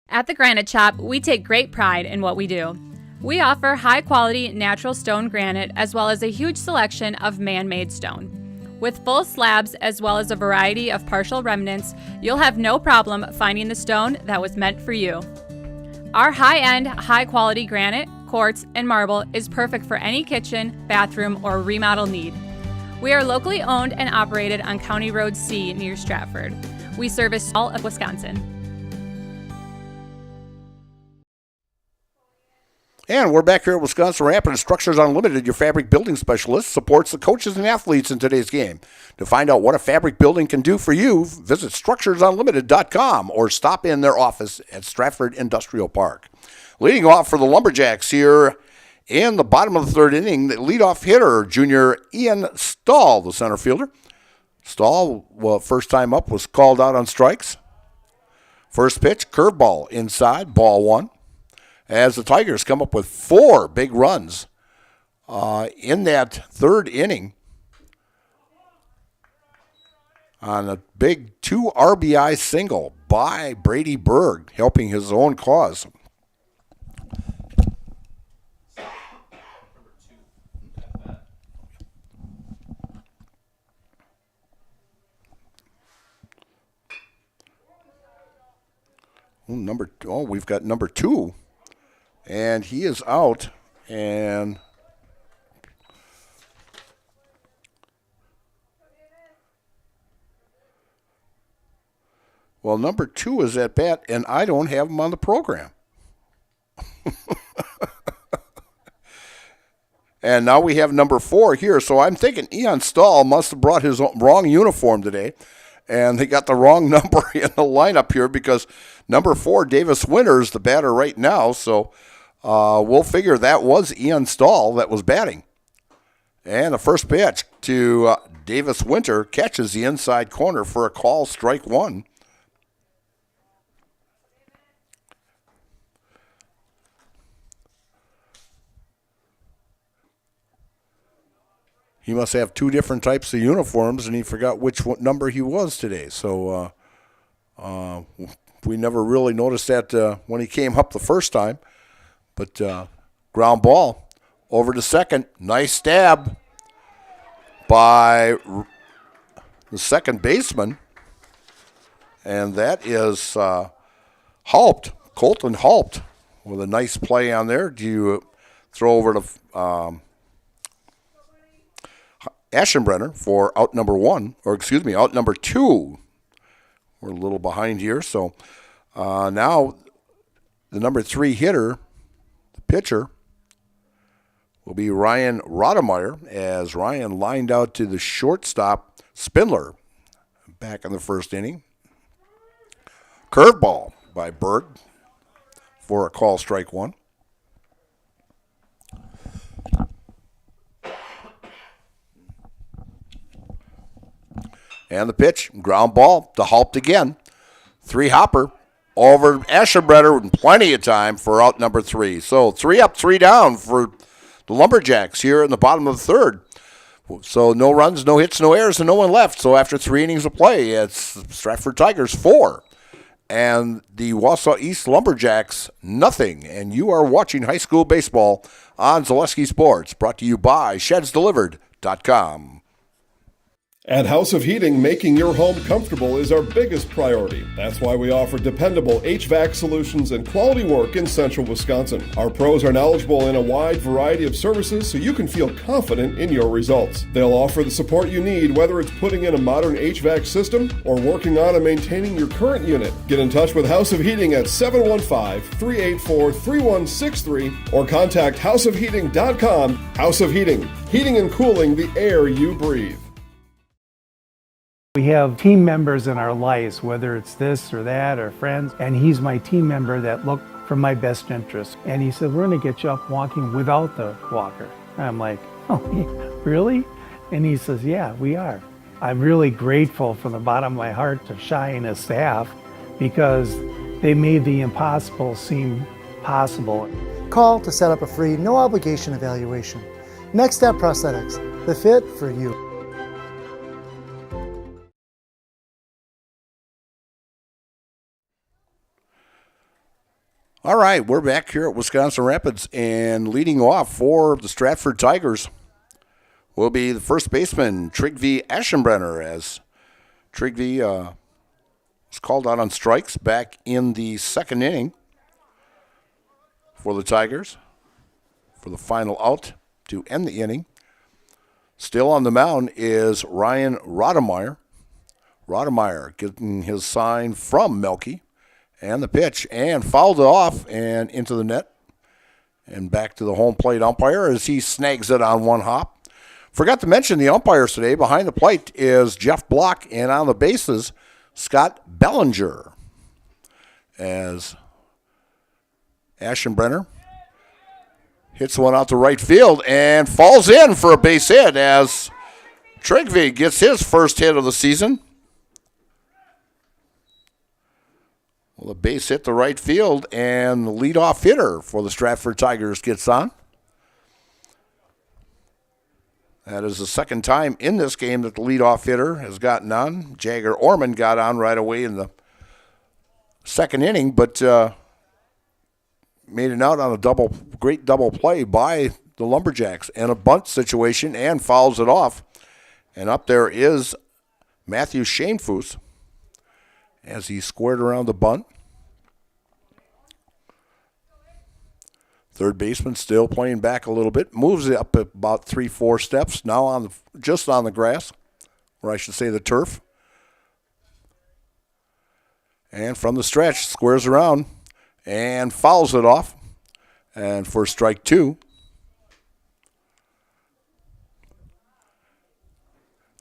At the Granite Shop, we take great pride in what we do. We offer high-quality natural stone granite as well as a huge selection of man-made stone. With full slabs as well as a variety of partial remnants, you'll have no problem finding the stone that was meant for you. Our high-end, high-quality granite, quartz, and marble is perfect for any kitchen, bathroom, or remodel need. We are locally owned and operated on County Road C near Stratford. We service all of Wisconsin. And we're back here at Wisconsin Rapids. Structures Unlimited, your fabric building specialist, supports the coaches and athletes in today's game. To find out what a fabric building can do for you, visit StructuresUnlimited.com or stop in their office at Stratford Industrial Park. Leading off for the Lumberjacks here in the bottom of the 3rd inning, the leadoff hitter, junior Ian Stahl, the center fielder. Stahl, first time up, was called out on strikes. First pitch, curveball inside, ball 1. As the Tigers come up with 4 big runs in that 3rd inning on a big 2 RBI single by Brady Berg, helping his own cause. We've got number 2. And he is out, and number 2 is at bat, and I don't have him on the program. And now we have number 4 here, so I'm thinking Ian Stahl must have brought his wrong uniform today, and they got the wrong number in the lineup here because number 4, Davis Winters, the batter right now, so we'll figure that was Ian Stahl that was batting. And the first pitch to Davis Winter catches the inside corner for a call, strike 1. He must have 2 different types of uniforms, and he forgot which number he was today. So we never really noticed that when he came up the first time. But ground ball over to second. Nice stab by the second baseman. And that is Colton Haupt with a nice play on there. Do you throw over to Aschenbrenner for out number 1, or excuse me, out number 2. We're a little behind here. So now the number 3 hitter, pitcher, will be Ryan Rodemeyer, as Ryan lined out to the shortstop Spindler back in the 1st inning. Curveball by Berg for a call, strike 1. And the pitch, ground ball to Haupt again. 3 hopper over Aschenbrenner with plenty of time for out number 3. So 3 up, 3 down for the Lumberjacks here in the bottom of the 3rd. So no runs, no hits, no errors, and no one left. So after 3 innings of play, it's Stratford Tigers 4 and the Wausau East Lumberjacks nothing. And you are watching high school baseball on Zaleski Sports, brought to you by ShedsDelivered.com. At House of Heating, making your home comfortable is our biggest priority. That's why we offer dependable HVAC solutions and quality work in central Wisconsin. Our pros are knowledgeable in a wide variety of services so you can feel confident in your results. They'll offer the support you need, whether it's putting in a modern HVAC system or working on and maintaining your current unit. Get in touch with House of Heating at 715-384-3163 or contact houseofheating.com. House of Heating, heating and cooling the air you breathe. We have team members in our lives, whether it's this or that or friends, and he's my team member that look for my best interest. And he said, we're gonna get you up walking without the walker. And I'm like, oh, really? And he says, yeah, we are. I'm really grateful from the bottom of my heart to Shai and his staff because they made the impossible seem possible. Call to set up a free, no obligation evaluation. Next Step Prosthetics, the fit for you. All right, we're back here at Wisconsin Rapids, and leading off for the Stratford Tigers will be the first baseman, Trygve Aschenbrenner, as Trygve was called out on strikes back in the second inning for the Tigers for the final out to end the inning. Still on the mound is Ryan Rodemeyer. Rodemeyer getting his sign from Melky. And the pitch, and fouled it off and into the net. And back to the home plate umpire as he snags it on one hop. Forgot to mention the umpires today. Behind the plate is Jeff Block, and on the bases, Scott Bellinger. As Aschenbrenner hits one out to right field and falls in for a base hit as Trygve gets his first hit of the season. Well, the base hit to right field, and the leadoff hitter for the Stratford Tigers gets on. That is the second time in this game that the leadoff hitter has gotten on. Jagger Orman got on right away in the second inning, but made it out on a great double play by the Lumberjacks and a bunt situation and fouls it off. And up there is Matthew Shanefoos as he squared around the bunt. Third baseman still playing back a little bit. Moves it up about 3-4 steps. Now just on the grass, or I should say the turf. And from the stretch, squares around and fouls it off. And for strike two.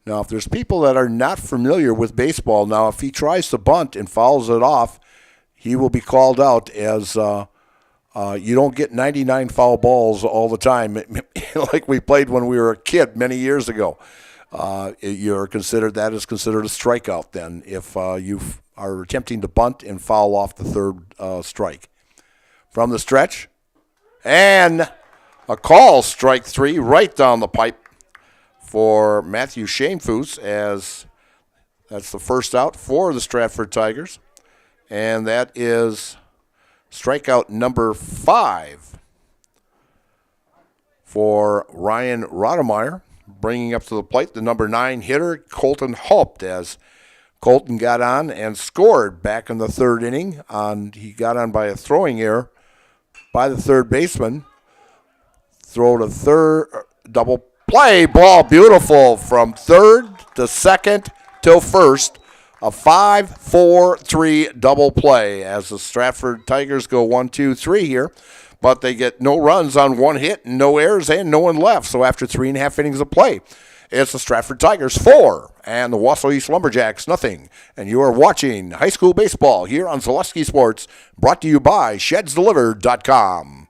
Now, if there's people that are not familiar with baseball, now if he tries to bunt and fouls it off, he will be called out as you don't get 99 foul balls all the time, like we played when we were a kid many years ago. That is considered a strikeout then if you are attempting to bunt and foul off the third strike. From the stretch, and a call, strike three, right down the pipe for Matthew Shanefoos, as that's the first out for the Stratford Tigers. And that is strikeout number 5 for Ryan Rodemeyer. Bringing up to the plate the number 9 hitter, Colton Haupt, as Colton got on and scored back in the third inning. He got on by a throwing error by the third baseman. Throw to third, double play, ball beautiful from third to second till first. A 5-4-3 double play as the Stratford Tigers go 1-2-3 here. But they get no runs on one hit, no errors, and no one left. So after 3.5 innings of play, it's the Stratford Tigers 4 and the Wausau East Lumberjacks nothing. And you are watching high school baseball here on Zaleski Sports, brought to you by ShedsDelivered.com.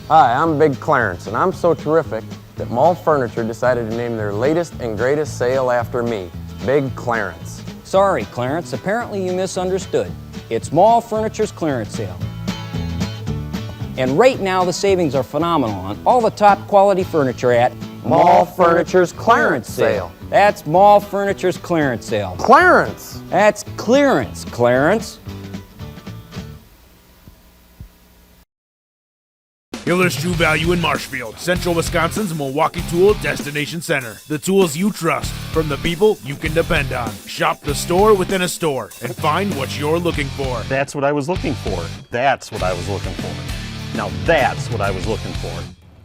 Hi, I'm Big Clarence, and I'm so terrific that Mall Furniture decided to name their latest and greatest sale after me, Big Clarence. Sorry, Clarence. Apparently you misunderstood. It's Mall Furniture's clearance sale. And right now the savings are phenomenal on all the top quality furniture at Mall Furniture's clearance sale. That's Mall Furniture's clearance sale. Clarence! That's clearance, Clarence. Hiller's True Value in Marshfield, Central Wisconsin's Milwaukee Tool Destination Center. The tools you trust from the people you can depend on. Shop the store within a store and find what you're looking for. That's what I was looking for. That's what I was looking for. Now that's what I was looking for.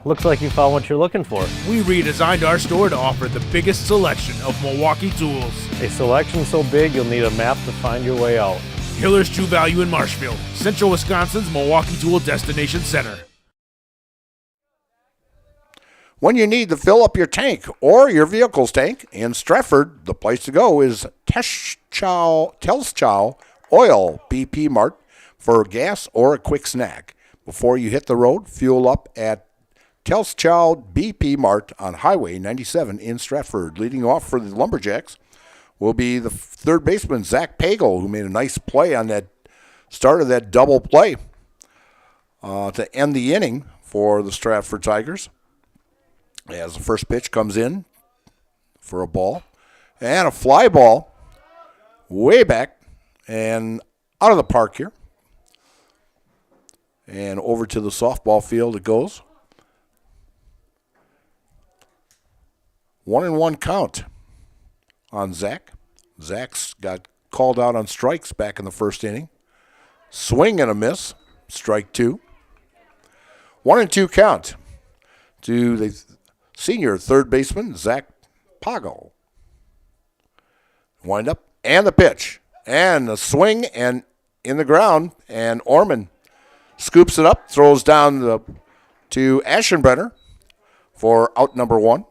Looks like you found what you're looking for. We redesigned our store to offer the biggest selection of Milwaukee tools. A selection so big you'll need a map to find your way out. Hiller's True Value in Marshfield, Central Wisconsin's Milwaukee Tool Destination Center. When you need to fill up your tank or your vehicle's tank in Stratford, the place to go is Telschow Oil BP Mart for gas or a quick snack. Before you hit the road, fuel up at Telschow BP Mart on Highway 97 in Stratford. Leading off for the Lumberjacks will be the third baseman, Zach Pagel, who made a nice play on that start of that double play to end the inning for the Stratford Tigers. As the first pitch comes in for a ball and a fly ball way back and out of the park here. And over to the softball field it goes. 1-1 count on Zach. Zach's got called out on strikes back in the first inning. Swing and a miss. Strike two. 1-2 count to the senior third baseman, Zach Pagel. Wind up and the pitch. And the swing and in the ground. And Orman scoops it up, throws down to Aschenbrenner for out number one.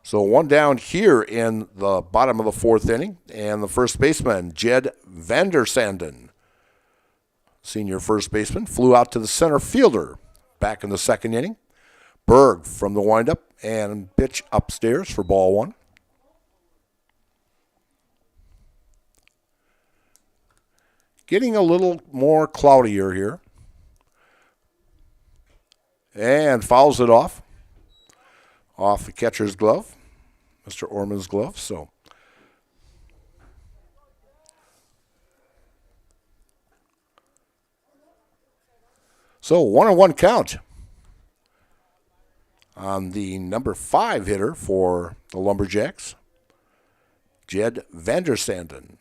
So one down here in the bottom of the fourth inning. And the first baseman, Jed Vandersanden, senior first baseman, flew out to the center fielder back in the second inning. Berg from the windup and pitch upstairs for ball one. Getting a little more cloudier here. And fouls it off the catcher's glove, Mr. Orman's glove. So 1-1 count on the number 5 hitter for the Lumberjacks, Jed Vandersanden.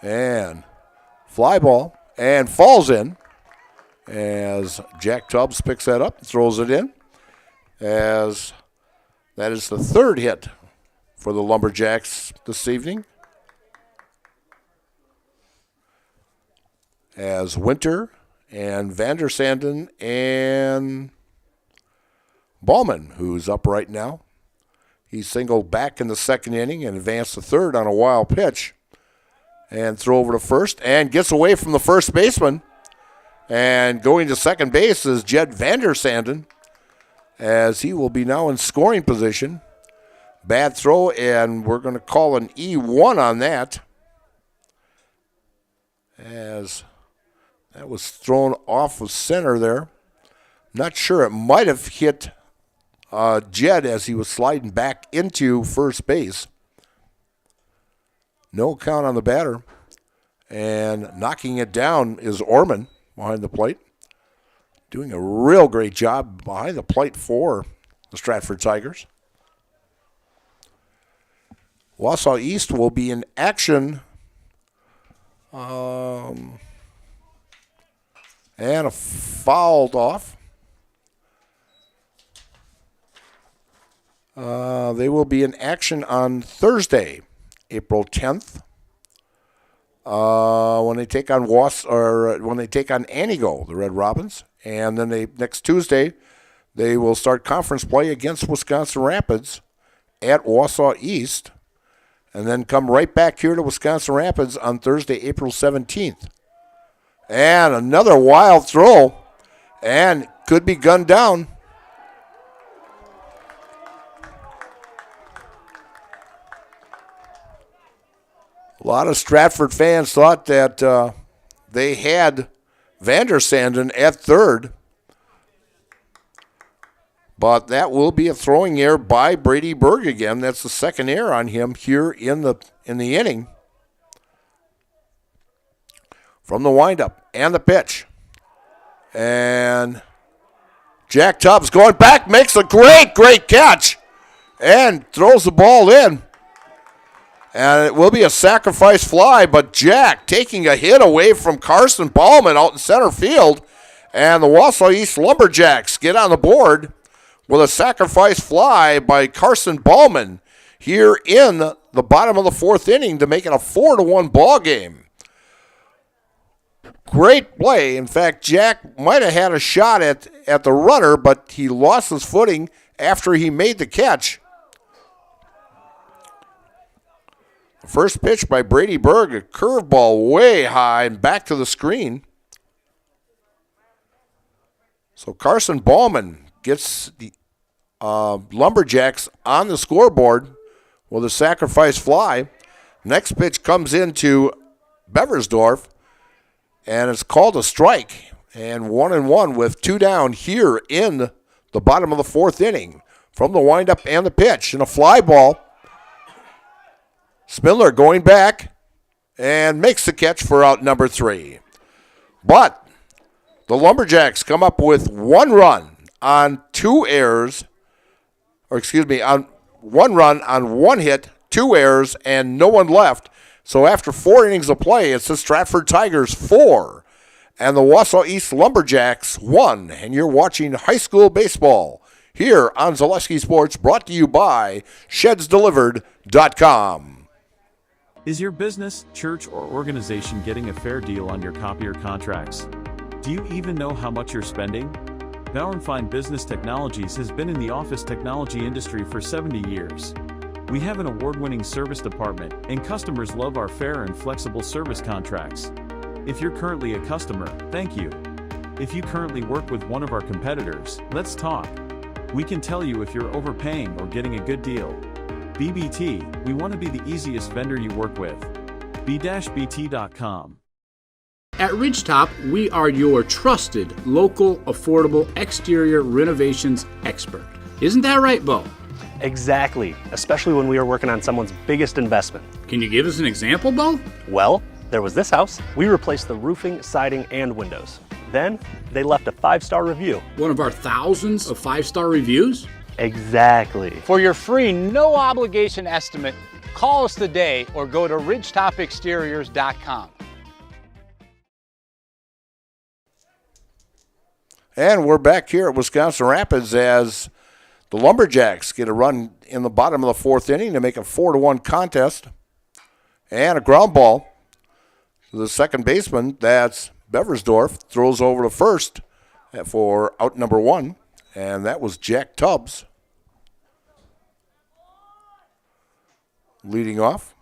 And fly ball and falls in as Jack Tubbs picks that up and throws it in, as that is the third hit for the Lumberjacks this evening. As Winter and Vandersanden and Ballman, who's up right now, he singled back in the second inning and advanced to third on a wild pitch. And throw over to first and gets away from the first baseman. And going to second base is Jed Vandersanden, as he will be now in scoring position. Bad throw, and we're going to call an E1 on that, as that was thrown off of center there. Not sure. It might have hit Jed as he was sliding back into first base. No count on the batter. And knocking it down is Orman behind the plate. Doing a real great job behind the plate for the Stratford Tigers. Wausau East will be in action. And a fouled off. They will be in action on Thursday, April 10th, when they take on when they take on Anigo, the Red Robins, and then next Tuesday they will start conference play against Wisconsin Rapids at Wausau East, and then come right back here to Wisconsin Rapids on Thursday, April 17th. And another wild throw, and could be gunned down. A lot of Stratford fans thought that they had Vandersanden at third, but that will be a throwing error by Brady Berg again. That's the second error on him here in the inning. from the windup and the pitch. And Jack Tubbs going back, makes a great catch, and throws the ball in. And it will be a sacrifice fly, but Jack taking a hit away from Carson Ballman out in center field. And the Wausau East Lumberjacks get on the board with a sacrifice fly by Carson Ballman here in the bottom of the fourth inning to make it a 4-1 ball game. Great play. In fact, Jack might have had a shot at the runner, but he lost his footing after he made the catch. First pitch by Brady Berg, a curveball way high and back to the screen. So Carson Ballman gets the Lumberjacks on the scoreboard with a sacrifice fly. Next pitch comes into Beversdorf, and it's called a strike. And 1-1 with 2 down here in the bottom of the fourth inning from the windup and the pitch. And a fly ball. Spindler going back and makes the catch for out number 3. But the Lumberjacks come up with 1 run on 2 errors, on 1 run on 1 hit, 2 errors, and no one left. So after 4 innings of play, it's the Stratford Tigers 4 and the Wausau East Lumberjacks 1. And you're watching high school baseball here on Zaleski Sports, brought to you by ShedsDelivered.com. Is your business, church, or organization getting a fair deal on your copier contracts? Do you even know how much you're spending? Bauer & Fine Business Technologies has been in the office technology industry for 70 years. We have an award-winning service department, and customers love our fair and flexible service contracts. If you're currently a customer, thank you. If you currently work with one of our competitors, let's talk. We can tell you if you're overpaying or getting a good deal. BBT, we want to be the easiest vendor you work with. b-bt.com. At Ridgetop, we are your trusted, local, affordable exterior renovations expert. Isn't that right, Bo? Exactly, especially when we are working on someone's biggest investment. Can you give us an example, Bo? Well, there was this house. We replaced the roofing, siding, and windows. Then, they left a 5-star review. One of our thousands of 5-star reviews? Exactly. For your free, no obligation estimate, call us today or go to ridgetopexteriors.com. And we're back here at Wisconsin Rapids as the Lumberjacks get a run in the bottom of the fourth inning to make a 4-1 contest. And a ground ball to the second baseman. That's Beversdorf. Throws over to first for out number 1. And that was Jack Tubbs leading off.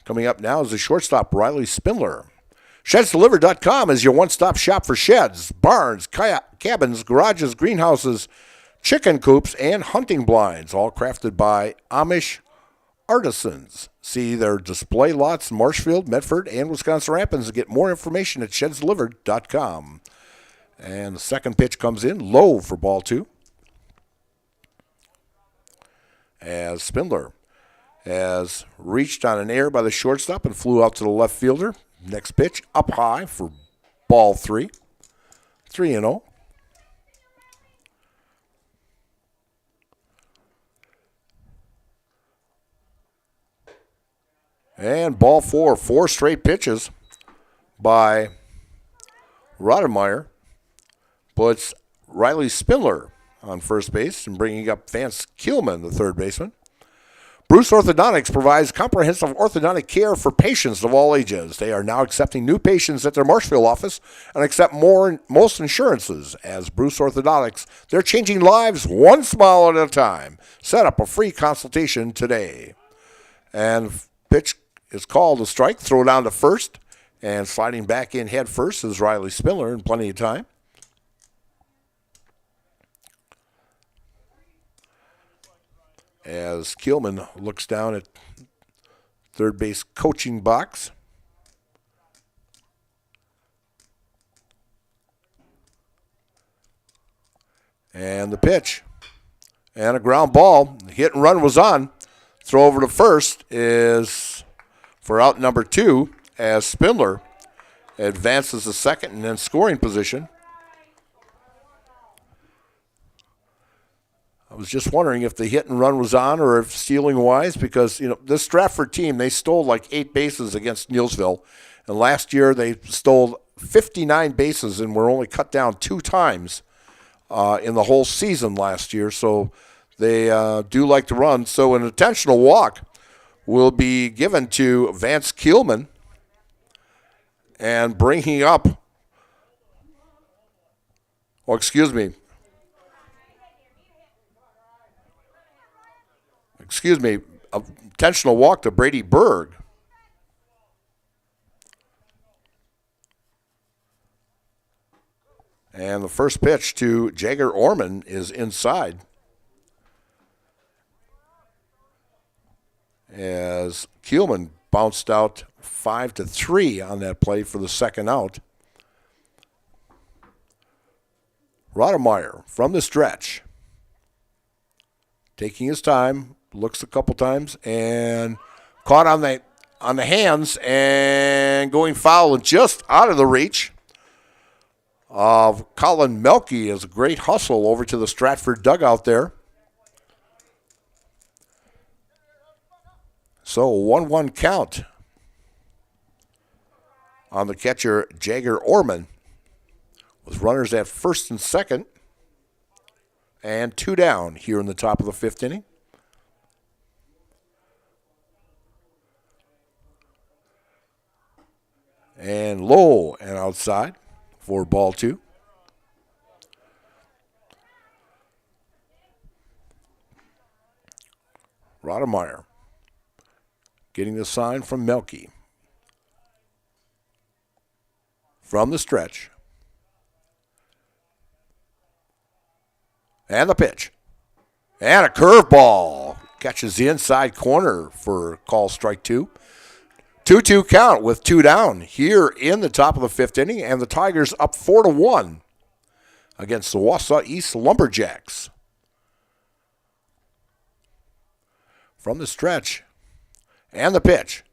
Coming up now is the shortstop, Riley Spindler. ShedsDelivered.com is your one-stop shop for sheds, barns, cabins, garages, greenhouses, chicken coops, and hunting blinds, all crafted by Amish artisans. See their display lots in Marshfield, Medford, and Wisconsin Rapids, and get more information at ShedsDelivered.com. And the second pitch comes in low for ball 2. As Spindler has reached on an air by the shortstop and flew out to the left fielder. Next pitch up high for ball 3. 3-0. And ball 4, 4 straight pitches by Rodemeyer puts Riley Spindler on first base and bringing up Vance Kielman, the third baseman. Bruce Orthodontics provides comprehensive orthodontic care for patients of all ages. They are now accepting new patients at their Marshfield office and accept most insurances. As Bruce Orthodontics, they're changing lives one smile at a time. Set up a free consultation today. And pitch is called a strike. Throw down to first. And sliding back in head first is Riley Spindler in plenty of time. As Kielman looks down at third base coaching box. And the pitch. And a ground ball. The hit and run was on. Throw over to first is for out number 2 as Spindler advances to second and then scoring position. I was just wondering if the hit and run was on or if stealing wise, because this Stratford team, they stole like 8 bases against Neillsville, and last year they stole 59 bases and were only cut down 2 times in the whole season last year. So they do like to run. So an intentional walk will be given to Vance Keelman, and bringing up, excuse me, a intentional walk to Brady Berg. And the first pitch to Jagger Orman is inside, as Keelman bounced out 5-3 on that play for the second out. Rodemeyer from the stretch, taking his time, looks a couple times, and caught on the hands and going foul and just out of the reach of Colin Melky. Is a great hustle over to the Stratford dugout there. So 1-1 count on the catcher Jagger Orman, with runners at first and second and 2 down here in the top of the 5th inning. And low and outside for ball 2. Rodemeyer getting the sign from Melky. From the stretch. And the pitch. And a curveball. Catches the inside corner for call strike 2. 2-2 count with 2 down here in the top of the 5th inning, and the Tigers up 4-1 against the Wausau East Lumberjacks. From the stretch. And the pitch.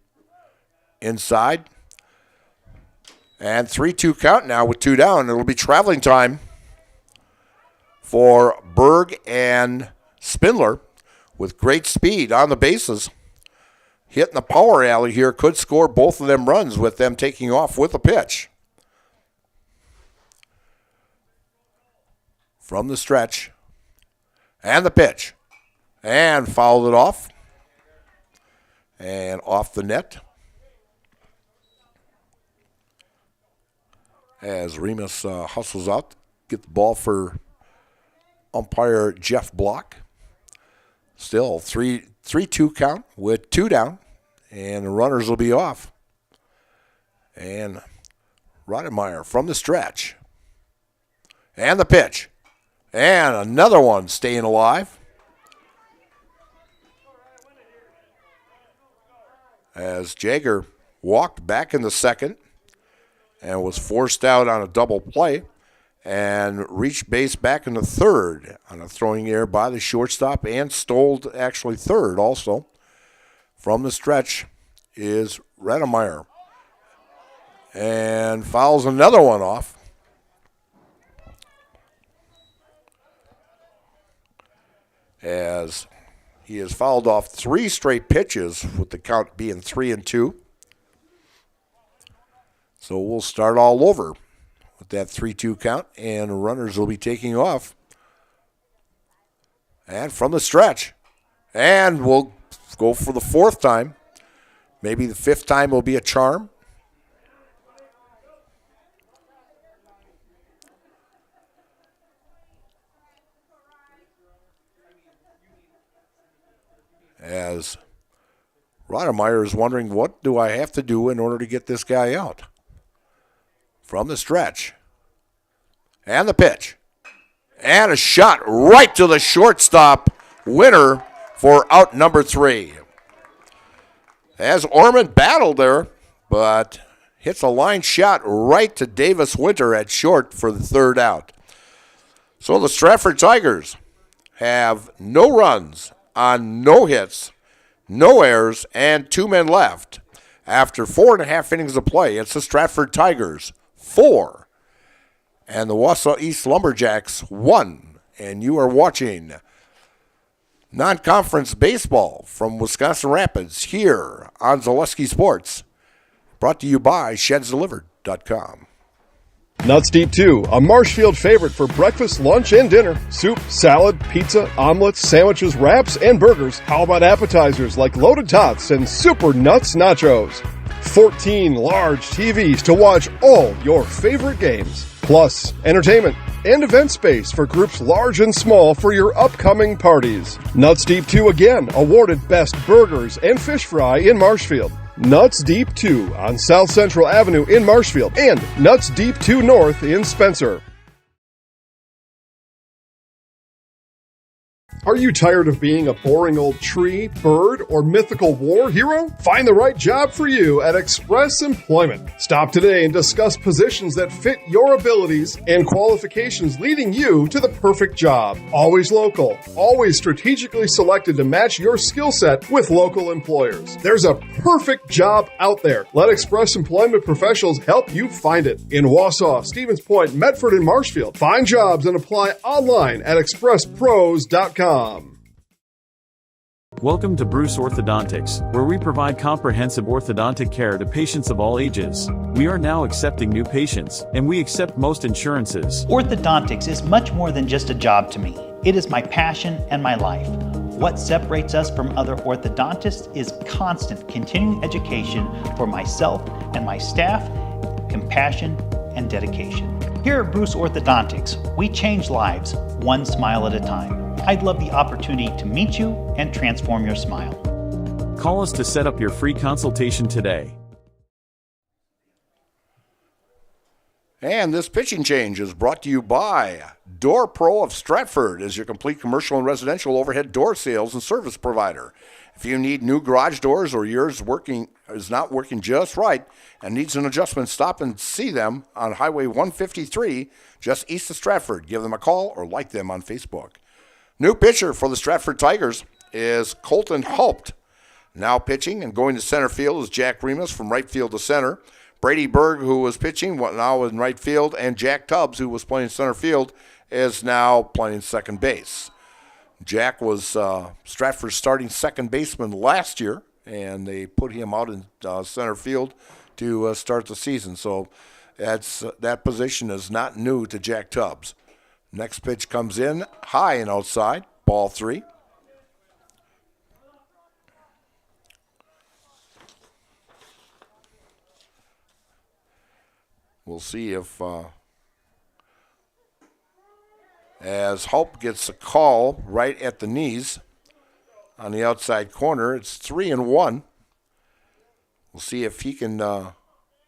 Inside. And 3-2 count now with 2 down. It'll be traveling time for Berg and Spindler with great speed on the bases. Hitting the power alley here, could score both of them runs with them taking off with a pitch. From the stretch. And the pitch. And fouled it off. And off the net. As Remus hustles out, get the ball for umpire Jeff Block. Still 3-2 count with 2 down, and the runners will be off. And Rodemeyer from the stretch. And the pitch. And another one staying alive. As Jagger walked back in the second and was forced out on a double play and reached base back in the third on a throwing error by the shortstop, and stole actually third also. From the stretch is Rodemeyer, and fouls another one off. As he has fouled off 3 straight pitches, with the count being 3-2. So we'll start all over with that 3-2 count, and runners will be taking off. And from the stretch. And we'll go for the 4th time. Maybe the 5th time will be a charm. As Rodemeyer is wondering, what do I have to do in order to get this guy out? From the stretch. And the pitch. And a shot right to the shortstop. Winner for out number 3. As Orman battled there, but hits a line shot right to Davis Winter at short for the 3rd out. So the Stratford Tigers have no runs on no hits no errors, and 2 men left. After 4.5 innings of play, it's the Stratford Tigers 4 and the Wausau East Lumberjacks 1. And you are watching non-conference baseball from Wisconsin Rapids here on Zaleski Sports. Brought to you by ShedsDelivered.com. Nuts Deep 2, a Marshfield favorite for breakfast, lunch, and dinner. Soup, salad, pizza, omelets, sandwiches, wraps, and burgers. How about appetizers like loaded tots and super nuts nachos? 14 large TVs to watch all your favorite games. Plus, entertainment and event space for groups large and small for your upcoming parties. Nuts Deep 2 again, awarded Best Burgers and Fish Fry in Marshfield. Nuts Deep 2 on South Central Avenue in Marshfield and Nuts Deep 2 North in Spencer. Are you tired of being a boring old tree, bird, or mythical war hero? Find the right job for you at Express Employment. Stop today and discuss positions that fit your abilities and qualifications, leading you to the perfect job. Always local, always strategically selected to match your skill set with local employers. There's a perfect job out there. Let Express Employment professionals help you find it. In Wausau, Stevens Point, Medford, and Marshfield. Find jobs and apply online at expresspros.com. Welcome to Bruce Orthodontics, where we provide comprehensive orthodontic care to patients of all ages. We are now accepting new patients, and we accept most insurances. Orthodontics is much more than just a job to me. It is my passion and my life. What separates us from other orthodontists is constant continuing education for myself and my staff, compassion, and dedication. Here at Bruce Orthodontics, we change lives one smile at a time. I'd love the opportunity to meet you and transform your smile. Call us to set up your free consultation today. And this pitching change is brought to you by Door Pro of Stratford, as your complete commercial and residential overhead door sales and service provider. If you need new garage doors or yours is not working just right and needs an adjustment, stop and see them on Highway 153 just east of Stratford. Give them a call or like them on Facebook. New pitcher for the Stratford Tigers is Colton Haupt. Now pitching and going to center field is Jack Remus from right field to center. Brady Berg, who was pitching, now in right field, and Jack Tubbs, who was playing center field, is now playing second base. Jack was Stratford's starting second baseman last year, and they put him out in center field to start the season. So that position is not new to Jack Tubbs. Next pitch comes in high and outside, ball 3. We'll see if, as Hope gets a call right at the knees on the outside corner, it's 3-1. We'll see if he can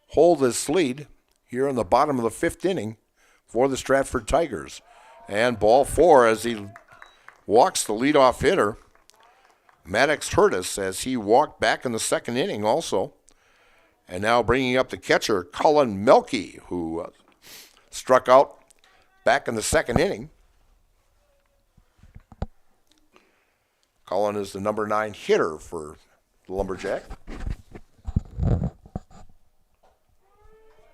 hold this lead here in the bottom of the 5th inning for the Stratford Tigers. And ball 4 as he walks the leadoff hitter, Maddox Hurtis, as he walked back in the 2nd inning also. And now bringing up the catcher, Cullen Melky, who struck out back in the 2nd inning. Cullen is the number 9 hitter for the Lumberjack.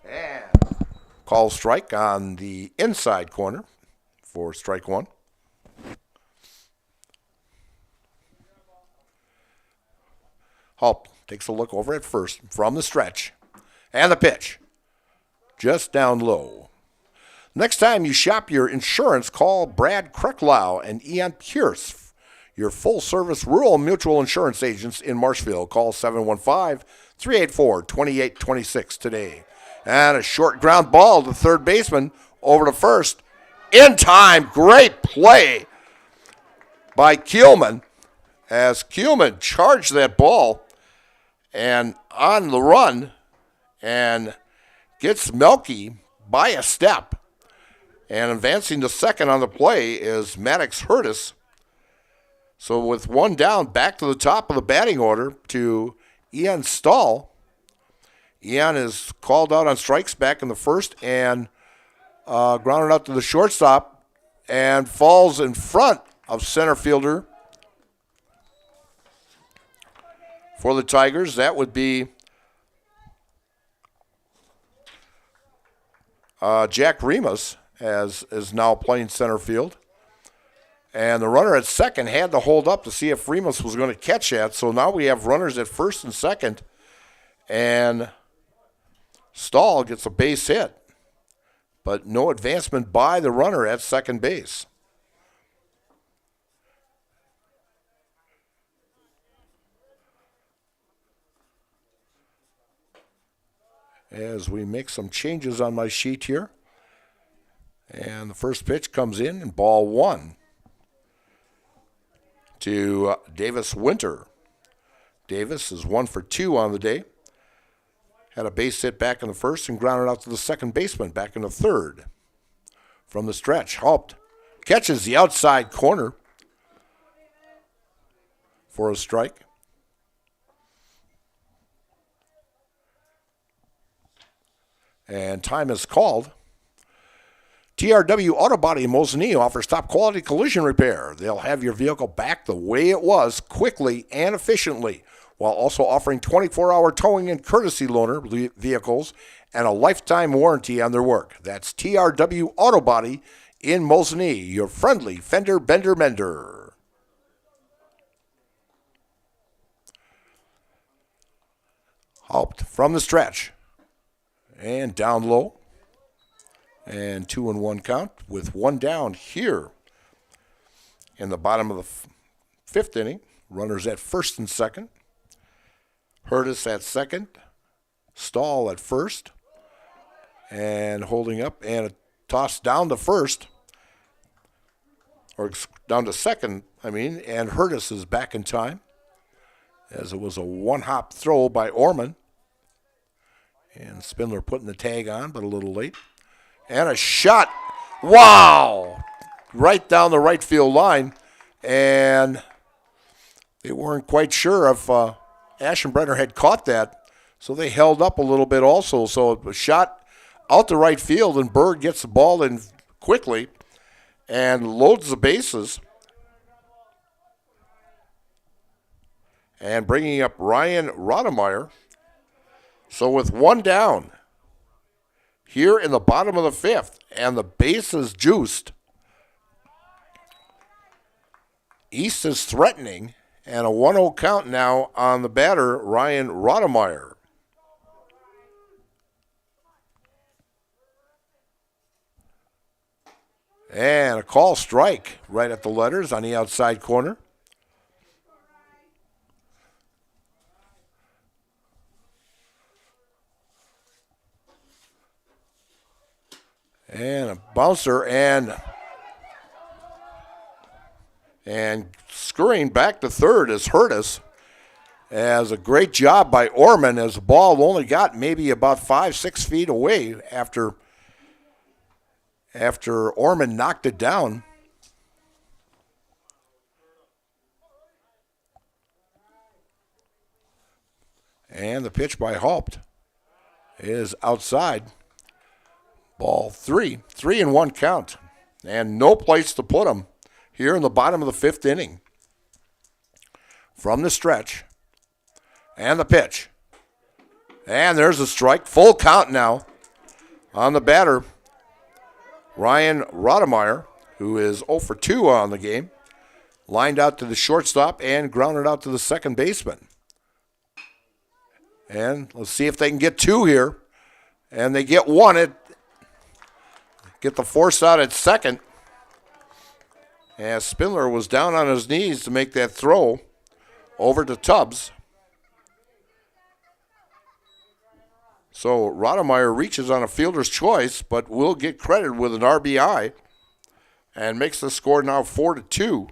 And call strike on the inside corner for strike 1. Hulp takes a look over at first from the stretch. And the pitch. Just down low. Next time you shop your insurance, call Brad Krecklau and Ian Pierce, your full-service rural mutual insurance agents in Marshfield. Call 715-384-2826 today. And a short ground ball to third baseman over to first. In time, great play by Kuhlman as Kuhlman charged that ball and on the run and gets Melky by a step. And advancing to second on the play is Maddox Hurtis. So with one down, back to the top of the batting order to Ian Stahl. Ian is called out on strikes back in the first and grounded out to the shortstop and falls in front of center fielder for the Tigers. That would be Jack Remus, as is now playing center field. And the runner at second had to hold up to see if Remus was going to catch that. So now we have runners at first and second. And Stahl gets a base hit, but no advancement by the runner at second base. As we make some changes on my sheet here. And the first pitch comes in, and ball one to Davis Winter. Davis is 1 for 2 on the day. Had a base hit back in the first and grounded out to the second baseman back in the third. From the stretch, Haupt catches the outside corner for a strike. And time is called. TRW Auto Body in Mosinee offers top quality collision repair. They'll have your vehicle back the way it was quickly and efficiently, while also offering 24-hour towing and courtesy loaner vehicles and a lifetime warranty on their work. That's TRW Auto Body in Mosinee, your friendly fender bender mender. Haupt from the stretch and down low. And 2-1 count with one down here in the bottom of the fifth inning. Runners at first and second. Hurtis at second. Stahl at first. And holding up and a toss down to first. Or down to second, and Hurtis is back in time. As it was a one-hop throw by Orman. And Spindler putting the tag on, but a little late. And a shot. Wow! Right down the right field line. And they weren't quite sure if Aschenbrenner had caught that. So they held up a little bit also. So it was shot out to right field, and Berg gets the ball in quickly and loads the bases. And bringing up Ryan Rodemeyer. So with one down here in the bottom of the fifth, and the bases juiced, East is threatening, and a 1-0 count now on the batter, Ryan Rodemeyer. And a call strike right at the letters on the outside corner. And a bouncer and scurrying back to third is Hurtis. As a great job by Orman, as the ball only got maybe about 5-6 feet away after Orman knocked it down. And the pitch by Haupt is outside. Ball 3-1 count, and no place to put him here in the bottom of the fifth inning. From the stretch, and the pitch, and there's a strike. Full count now on the batter, Ryan Rodemeyer, who is 0 for 2 on the game, lined out to the shortstop and grounded out to the second baseman. And let's see if they can get two here, and they get one. Get the force out at second, as Spindler was down on his knees to make that throw over to Tubbs. So Rodemeyer reaches on a fielder's choice, but will get credit with an RBI and makes the score now 4-2.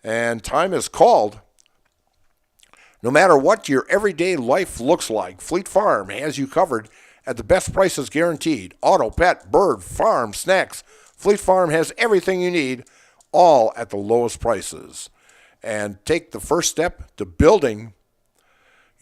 And time is called. No matter what your everyday life looks like, Fleet Farm has you covered at the best prices guaranteed. Auto, pet, bird, farm, snacks. Fleet Farm has everything you need, all at the lowest prices. And take the first step to building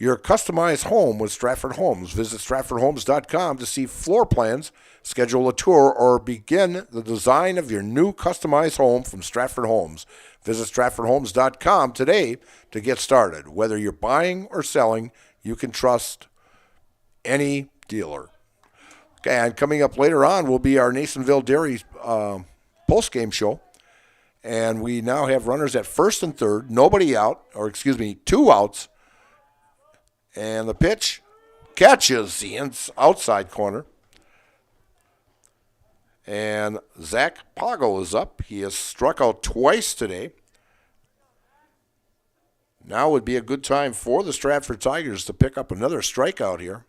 your customized home with Stratford Homes. Visit stratfordhomes.com to see floor plans, schedule a tour, or begin the design of your new customized home from Stratford Homes. Visit stratfordhomes.com today to get started. Whether you're buying or selling, you can trust any dealer. Okay, and coming up later on will be our Nasonville Dairy post-game show. And we now have runners at first and third, nobody out, or excuse me, 2 outs. And the pitch catches the outside corner. And Zach Poggle is up. He has struck out twice today. Now would be a good time for the Stratford Tigers to pick up another strikeout here.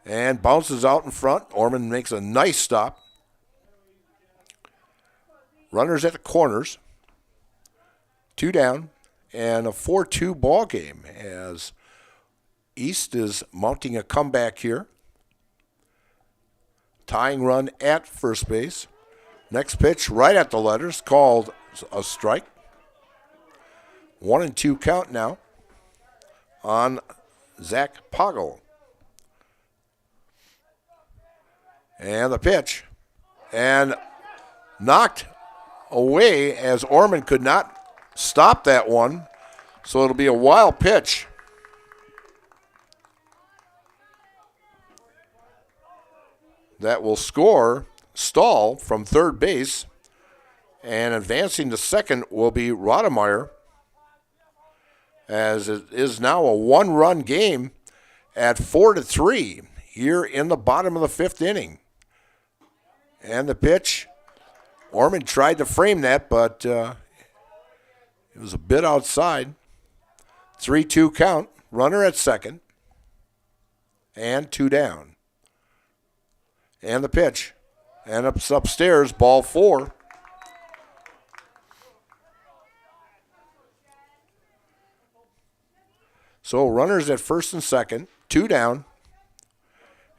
And bounces out in front. Orman makes a nice stop. Runners at the corners. 2 down. And a 4-2 ball game as East is mounting a comeback here. Tying run at first base. Next pitch right at the letters, called a strike. 1-2 count now on Zach Poggle. And the pitch. And knocked away as Orman could not stop that one. So it'll be a wild pitch. That will score Stahl from third base. And advancing to second will be Rodemeyer, as it is now a 1-run game at 4-3 here in the bottom of the 5th inning. And the pitch, Orman tried to frame that, but it was a bit outside. 3-2 count, runner at second, and 2 down. And the pitch. And upstairs, ball 4. So runners at first and second, 2 down.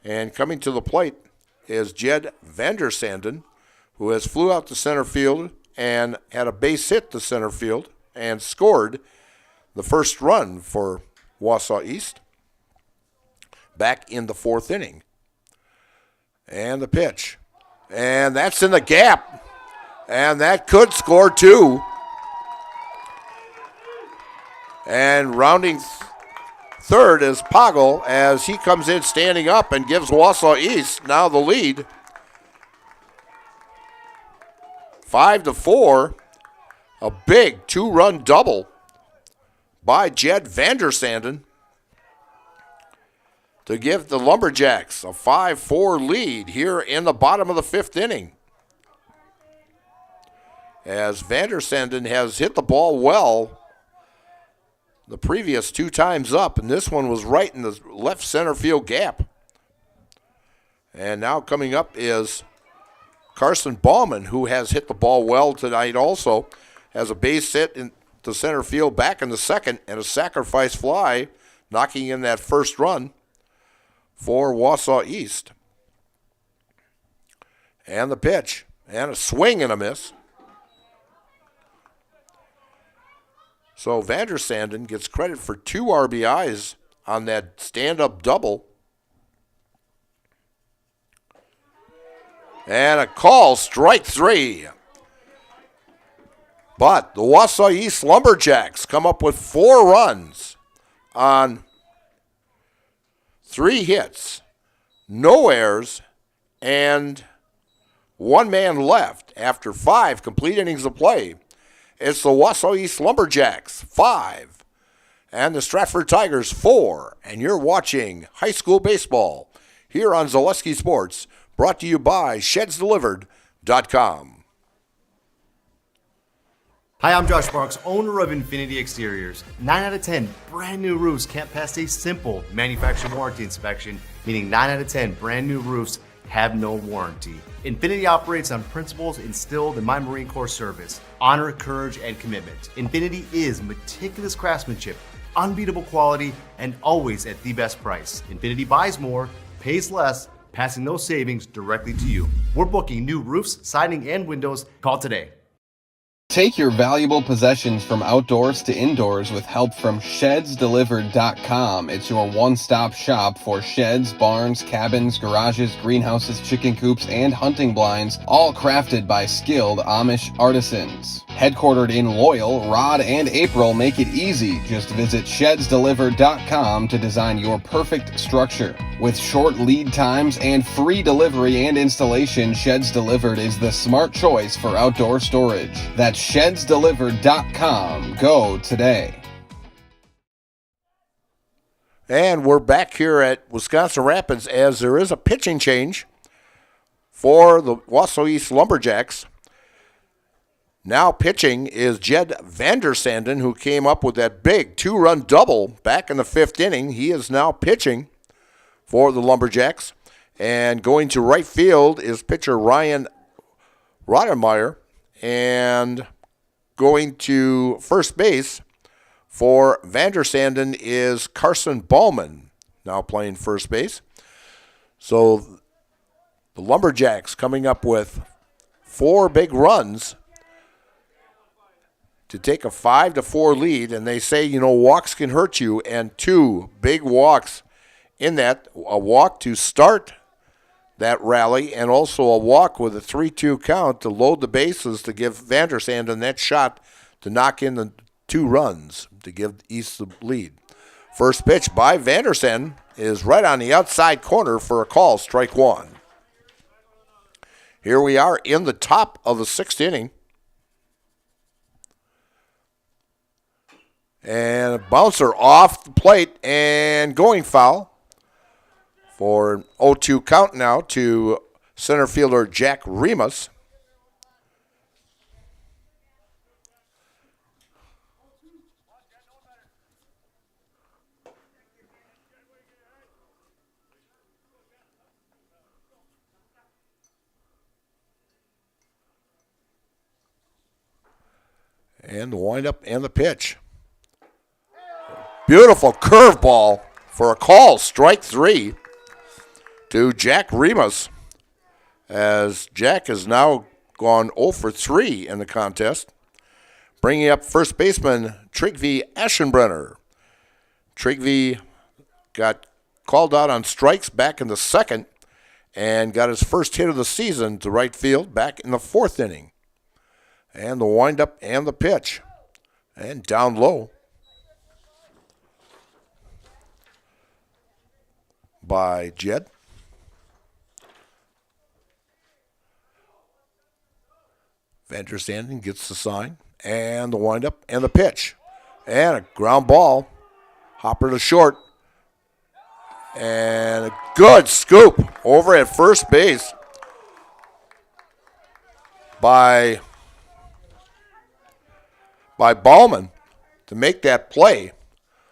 And coming to the plate is Jed Vandersanden, who has flew out to center field and had a base hit to center field and scored the first run for Wausau East back in the 4th inning. And the pitch. And that's in the gap. And that could score 2. And rounding third is Poggle as he comes in standing up and gives Wausau East now the lead. 5-4. A big 2-run double by Jed Vandersanden to give the Lumberjacks a 5-4 lead here in the bottom of the 5th inning. As Vandersanden has hit the ball well the previous 2 times up, and this one was right in the left center field gap. And now coming up is Carson Ballman, who has hit the ball well tonight also, has a base hit into center field back in the second and a sacrifice fly, knocking in that first run for Wausau East. And the pitch. And a swing and a miss. So Vandersanden gets credit for 2 RBIs on that stand-up double. And a call, strike 3. But the Wausau East Lumberjacks come up with 4 runs on 3 hits, no errors, and 1 man left after 5 complete innings of play. It's the Wausau East Lumberjacks 5 and the Stratford Tigers 4. And you're watching high school baseball here on Zaleski Sports, brought to you by ShedsDelivered.com. Hi, I'm Josh Marks, owner of Infinity Exteriors. 9 out of 10 brand new roofs can't pass a simple manufacturer warranty inspection, meaning 9 out of 10 brand new roofs have no warranty. Infinity operates on principles instilled in my Marine Corps service: honor, courage, and commitment. Infinity is meticulous craftsmanship, unbeatable quality, and always at the best price. Infinity buys more, pays less, passing those savings directly to you. We're booking new roofs, siding, and windows. Call today. Take your valuable possessions from outdoors to indoors with help from ShedsDelivered.com. It's your one-stop shop for sheds, barns, cabins, garages, greenhouses, chicken coops, and hunting blinds, all crafted by skilled Amish artisans. Headquartered in Loyal, Rod and April make it easy. Just visit ShedsDelivered.com to design your perfect structure. With short lead times and free delivery and installation, Sheds Delivered is the smart choice for outdoor storage. That's ShedsDelivered.com. Go today. And we're back here at Wisconsin Rapids as there is a pitching change for the Wausau East Lumberjacks. Now pitching is Jed Vandersanden, who came up with that big 2-run double back in the 5th inning. He is now pitching for the Lumberjacks. And going to right field is pitcher Ryan Rodemeyer. And going to first base for Vandersanden is Carson Ballman, now playing first base. So the Lumberjacks coming up with 4 big runs to take a 5-4 lead, and they say, walks can hurt you, and 2 big walks in that, a walk to start that rally and also a walk with a 3-2 count to load the bases to give Vandersanden that shot to knock in the 2 runs to give East the lead. First pitch by Vandersanden is right on the outside corner for a call, strike 1. Here we are in the top of the 6th inning. And a bouncer off the plate and going foul for an 0-2 count now to center fielder Jack Remus. And the windup and the pitch. Beautiful curveball for a call, strike 3 to Jack Remus, as Jack has now gone 0 for 3 in the contest. Bringing up first baseman Trygve Aschenbrenner. Trygve got called out on strikes back in the 2nd and got his first hit of the season to right field back in the 4th inning. And the windup and the pitch. And down low by Jed. Vandersanden gets the sign. And the windup and the pitch. And a ground ball. Hopper to short. And a good scoop over at first base by Ballman to make that play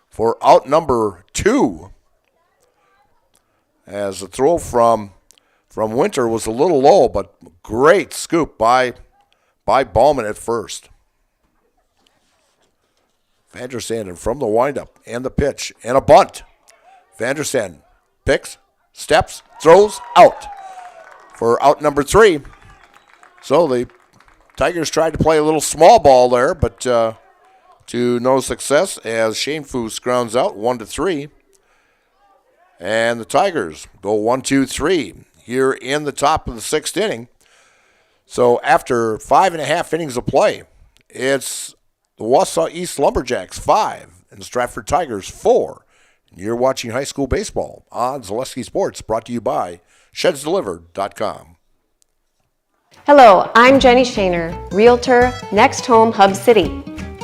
for out number 2. As the throw from Winter was a little low, but great scoop by Ballman at first. Vandersanden from the windup and the pitch and a bunt. Vandersanden picks, steps, throws, out for out number 3. So the Tigers tried to play a little small ball there, but to no success as Shane Foose grounds out 1-3. And the Tigers go 1-2-3 here in the top of the 6th inning. So after 5.5 innings of play, it's the Wausau East Lumberjacks 5 and the Stratford Tigers 4. And you're watching high school baseball on Zaleski Sports, brought to you by ShedsDelivered.com. Hello, I'm Jenny Shaner, Realtor, Next Home Hub City.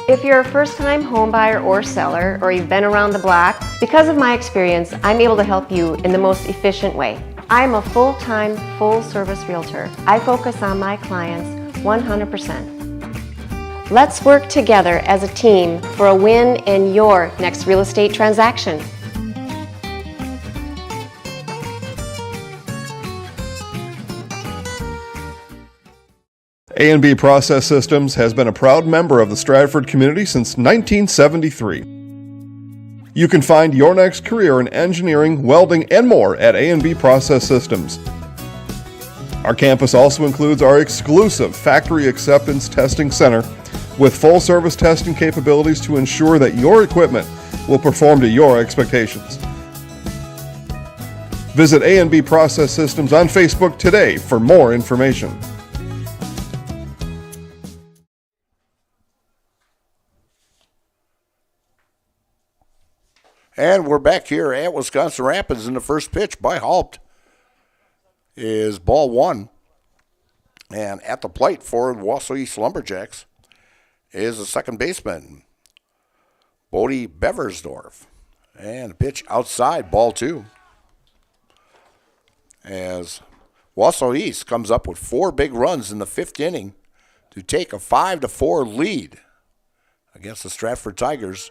If you're a first-time home buyer or seller, or you've been around the block, because of my experience, I'm able to help you in the most efficient way. I'm a full-time, full-service realtor. I focus on my clients 100%. Let's work together as a team for a win in your next real estate transaction. A&B Process Systems has been a proud member of the Stratford community since 1973. You can find your next career in engineering, welding, and more at A&B Process Systems. Our campus also includes our exclusive factory acceptance testing center with full service testing capabilities to ensure that your equipment will perform to your expectations. Visit A&B Process Systems on Facebook today for more information. And we're back here at Wisconsin Rapids, and the first pitch by Haupt is ball one. And at the plate for the Wausau East Lumberjacks is the second baseman, Bodie Beversdorf. And the pitch outside, ball two. As Wausau East comes up with 4 big runs in the 5th inning to take a 5-4 lead against the Stratford Tigers.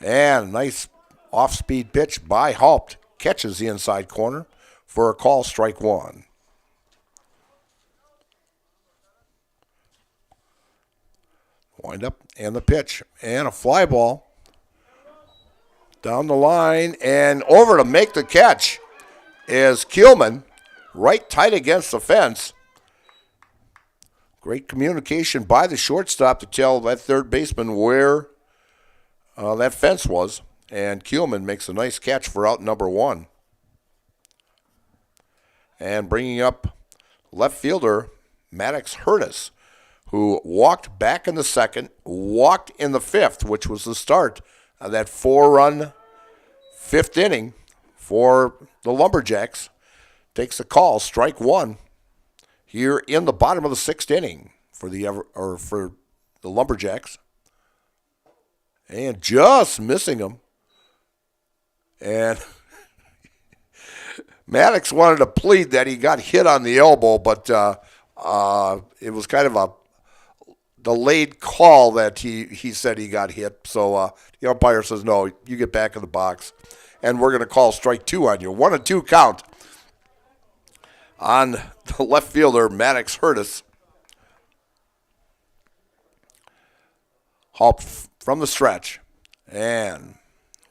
And a nice off-speed pitch by Haupt catches the inside corner for a call, strike one. Wind up and the pitch and a fly ball down the line and over to make the catch is Keelman, right tight against the fence. Great communication by the shortstop to tell that third baseman where that fence was. And Keelman makes a nice catch for out number one. And bringing up left fielder Maddox Hurtis, who walked back in the second, walked in the 5th, which was the start of that 4-run 5th inning for the Lumberjacks. Takes a call, strike one, here in the bottom of the 6th inning for the Lumberjacks. And just missing him. And Maddox wanted to plead that he got hit on the elbow, but it was kind of a delayed call that he said he got hit. So the umpire says, no, you get back in the box. And we're going to call strike two on you. 1-2 count on the left fielder, Maddox Hurtis. Hop from the stretch. And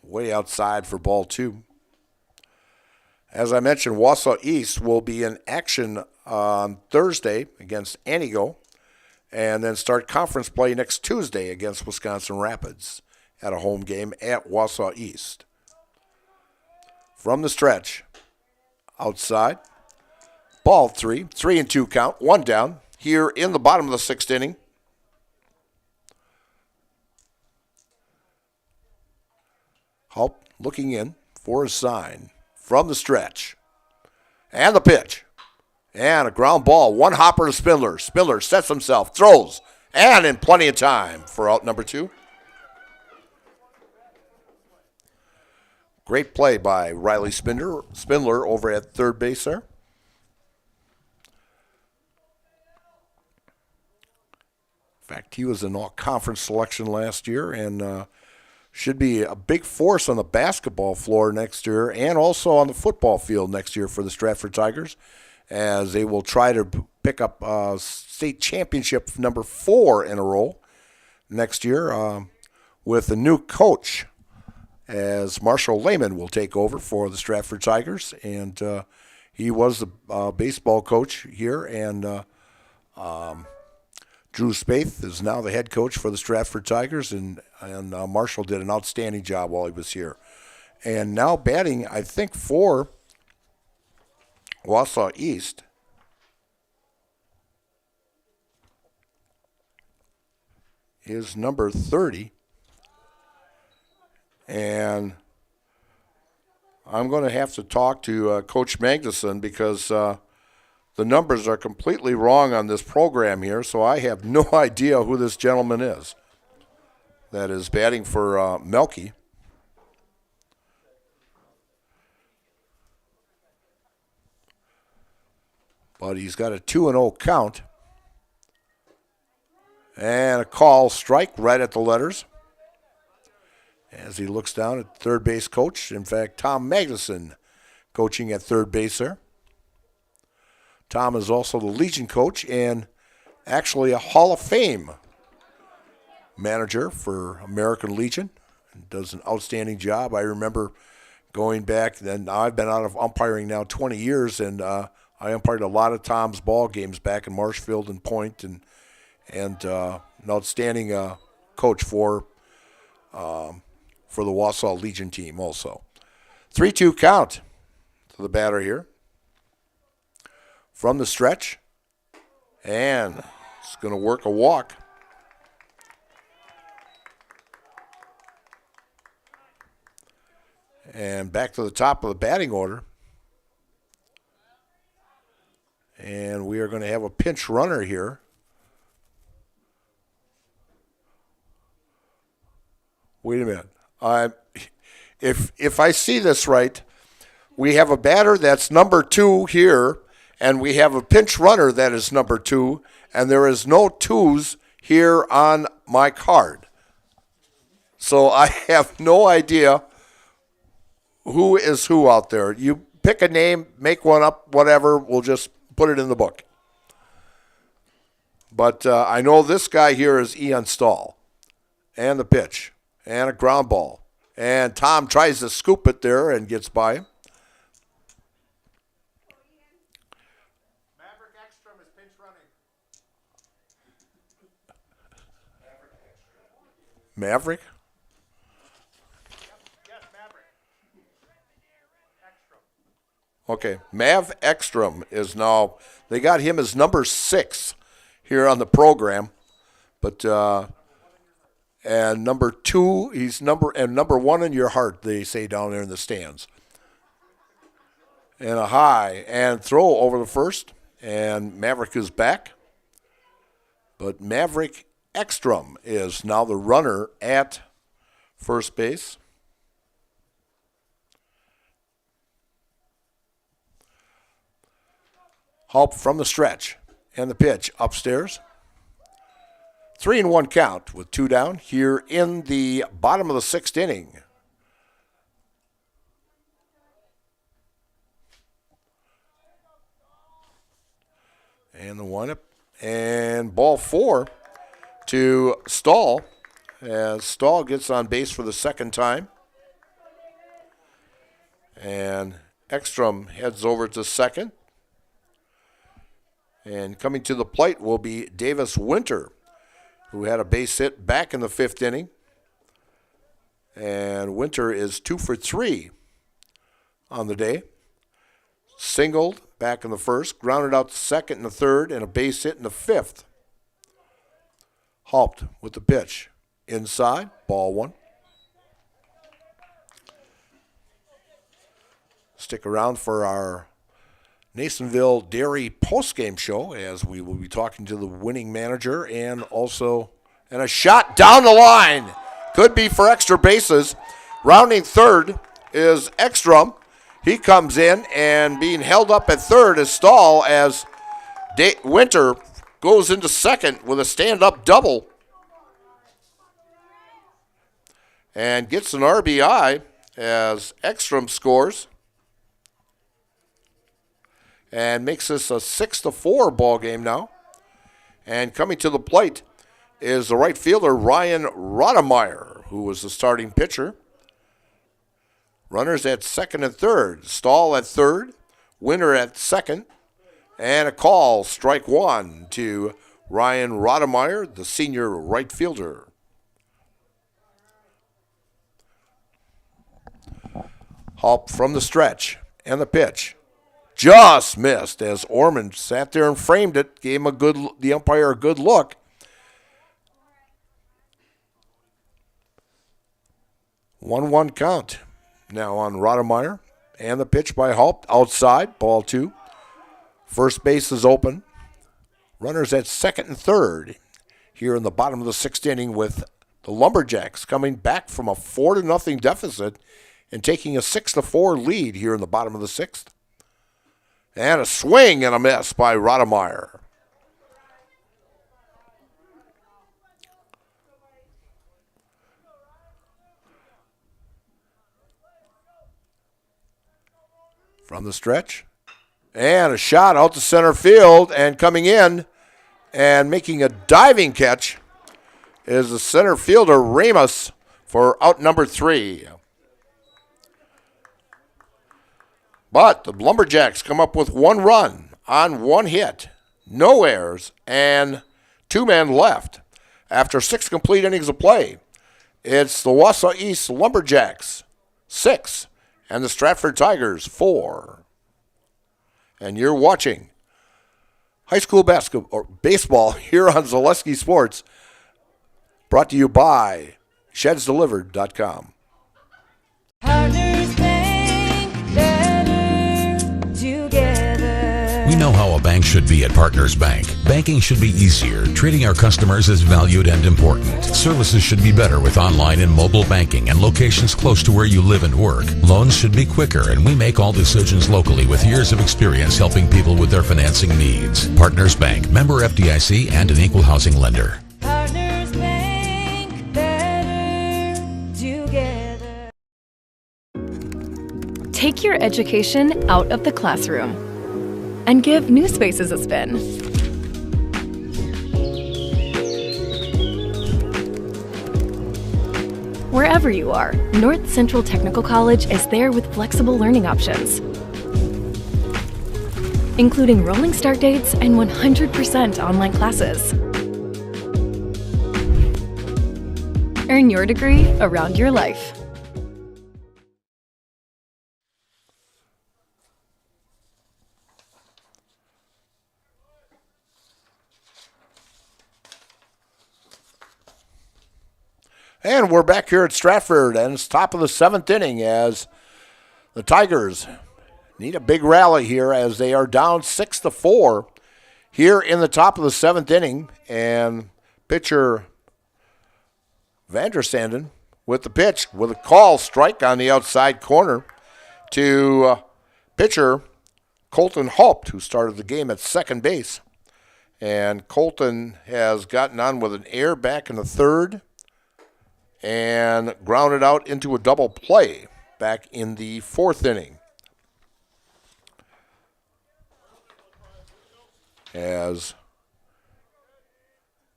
way outside for ball two. As I mentioned, Wausau East will be in action on Thursday against Anigo, and then start conference play next Tuesday against Wisconsin Rapids at a home game at Wausau East. From the stretch, outside, ball 3-2 count, 1 down, here in the bottom of the 6th inning. Hulp looking in for a sign from the stretch. And the pitch. And a ground ball. One hopper to Spindler. Spindler sets himself, throws, and in plenty of time for out number 2. Great play by Riley Spindler over at third base there. In fact, he was in all conference selection last year and should be a big force on the basketball floor next year and also on the football field next year for the Stratford Tigers, as they will try to pick up state championship number 4 in a row next year with a new coach, as Marshall Lehman will take over for the Stratford Tigers. And he was the baseball coach here, and Drew Spaeth is now the head coach for the Stratford Tigers, and Marshall did an outstanding job while he was here. And now batting, I think, for Wausau East is number 30. And I'm going to have to talk to Coach Magnuson because the numbers are completely wrong on this program here, so I have no idea who this gentleman is that is batting for Melky. But he's got a 2-0 count. And a call, strike right at the letters. As he looks down at third base coach. In fact, Tom Magnuson coaching at third base there. Tom is also the Legion coach and actually a Hall of Fame manager for American Legion. And does an outstanding job. I remember going back, then I've been out of umpiring now 20 years, and I umpired a lot of Tom's ball games back in Marshfield and Point, and an outstanding coach for the Wausau Legion team also. 3-2 count to the batter here. From the stretch, and it's going to work a walk. And back to the top of the batting order. And we are going to have a pinch runner here. Wait a minute. If I see this right, we have a batter that's number 2 here, and we have a pinch runner that is number 2, and there is no 2s here on my card. So I have no idea who is who out there. You pick a name, make one up, whatever, we'll just put it in the book. But I know this guy here is Ian Stahl. And the pitch. And a ground ball. And Tom tries to scoop it there and gets by him. Maverick Ekstrom is pinch running. Maverick? Yes, Maverick. Ekstrom. Okay, Mav Ekstrom is now, they got him as number 6 here on the program. But, and number 2, he's number 1 in your heart, they say down there in the stands. And a high and throw over the first, and Maverick is back. But Maverick Ekstrom is now the runner at first base. Hulp from the stretch and the pitch upstairs. 3-1 count with 2 down here in the bottom of the 6th inning. And the windup. And ball 4 to Stahl as Stahl gets on base for the second time. And Ekstrom heads over to second. And coming to the plate will be Davis Winter, who had a base hit back in the 5th inning. And Winter is 2 for 3 on the day. Singled back in the 1st, grounded out the 2nd and the 3rd, and a base hit in the 5th. Hulped with the pitch. Inside, ball 1. Stick around for our Nasonville Dairy postgame show as we will be talking to the winning manager and a shot down the line. Could be for extra bases. Rounding third is Ekstrom. He comes in and being held up at third is Stahl as Winter goes into second with a stand-up double and gets an RBI as Ekstrom scores and makes this a 6-4 ball game now. And coming to the plate is the right fielder Ryan Rodemeyer, who was the starting pitcher. Runners at second and third. Stahl at third, Winter at second, and a call, strike 1 to Ryan Rodemeyer, the senior right fielder. Hulp from the stretch and the pitch. Just missed as Orman sat there and framed it, gave him the umpire a good look. One count now on Rodemeyer, and the pitch by Hulp outside, ball 2. First base is open. Runners at second and third here in the bottom of the 6th inning with the Lumberjacks coming back from a 4-0 deficit and taking a 6-4 lead here in the bottom of the 6th. And a swing and a miss by Rodemeyer. From the stretch. And a shot out to center field, and coming in and making a diving catch is the center fielder Ramos for out number 3. But the Lumberjacks come up with 1 run on 1 hit, no errors, and 2 men left. After 6 complete innings of play, it's the Wausau East Lumberjacks 6 and the Stratford Tigers 4. And you're watching high school basketball or baseball here on Zaleski Sports, brought to you by ShedsDelivered.com. Partners Bank, better together. We know how a bank should be at Partners Bank. Banking should be easier, treating our customers as valued and important. Services should be better with online and mobile banking and locations close to where you live and work. Loans should be quicker, and we make all decisions locally with years of experience helping people with their financing needs. Partners Bank, member FDIC, and an equal housing lender. Partners Bank, better together. Take your education out of the classroom and give new spaces a spin. Wherever you are, North Central Technical College is there with flexible learning options, including rolling start dates and 100% online classes. Earn your degree around your life. And we're back here at Stratford, and it's top of the 7th inning as the Tigers need a big rally here as they are down 6-4 here in the top of the 7th inning. And pitcher Vandersanden with the pitch with a call strike on the outside corner to pitcher Colton Haupt, who started the game at second base. And Colton has gotten on with an error back in the 3rd and grounded out into a double play back in the 4th inning. As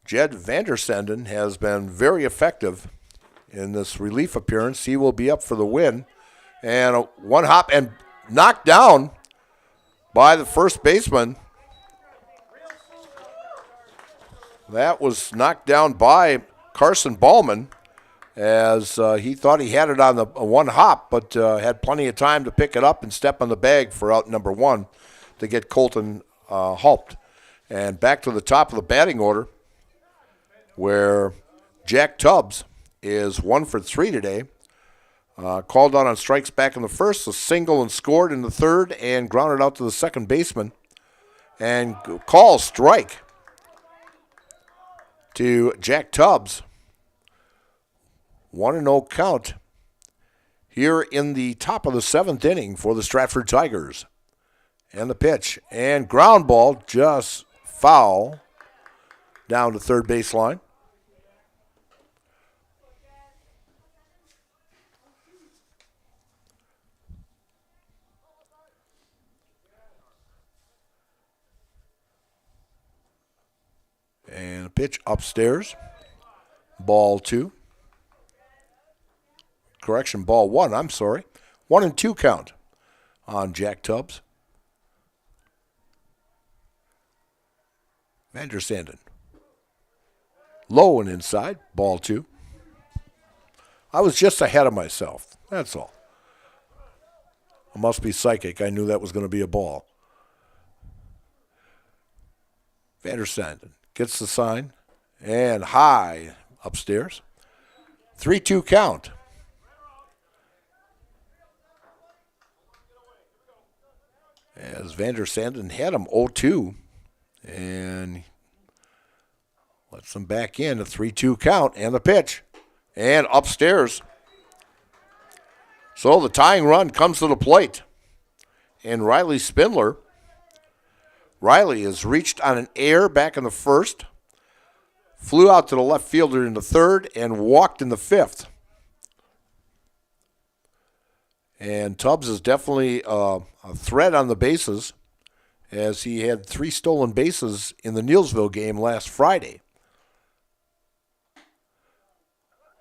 Jed Vandersanden has been very effective in this relief appearance. He will be up for the win. And a 1 hop and knocked down by the first baseman. That was knocked down by Carson Ballman, as he thought he had it on the 1 hop, but had plenty of time to pick it up and step on the bag for out number 1 to get Colton Haupt. And back to the top of the batting order, where Jack Tubbs is 1 for 3 today. Called out on strikes back in the 1st, a single and scored in the 3rd, and grounded out to the second baseman. And call strike to Jack Tubbs. 1-0 count here in the top of the 7th inning for the Stratford Tigers. And the pitch. And ground ball, just foul down to third baseline. And a pitch upstairs. Ball 2. Correction, ball 1, I'm sorry. 1-2 count on Jack Tubbs. Vandersanden. Low and inside, ball 2. I was just ahead of myself, that's all. I must be psychic, I knew that was going to be a ball. Vandersanden gets the sign, and high upstairs. 3-2 count. As Vandersanden had him 0-2, and lets him back in, a 3-2 count, and the pitch, and upstairs. So the tying run comes to the plate, and Riley Spindler. Riley has reached on an air back in the 1st, flew out to the left fielder in the 3rd, and walked in the 5th. And Tubbs is definitely a threat on the bases, as he had 3 stolen bases in the Neillsville game last Friday.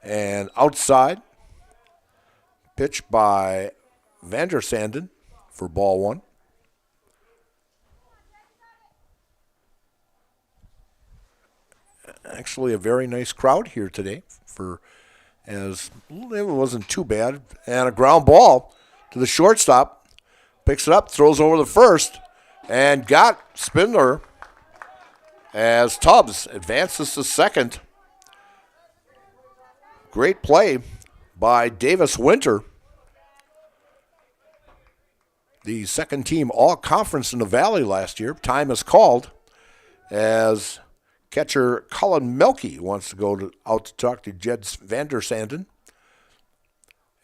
And outside, pitch by Vandersanden for ball 1. actually a very nice crowd here today as it wasn't too bad. And a ground ball to the shortstop. Picks it up, throws over the first, and got Spindler as Tubbs advances to second. Great play by Davis Winter, the second team all-conference in the Valley last year. Time is called as catcher Colin Melke wants to go out to talk to Jed Vandersanden.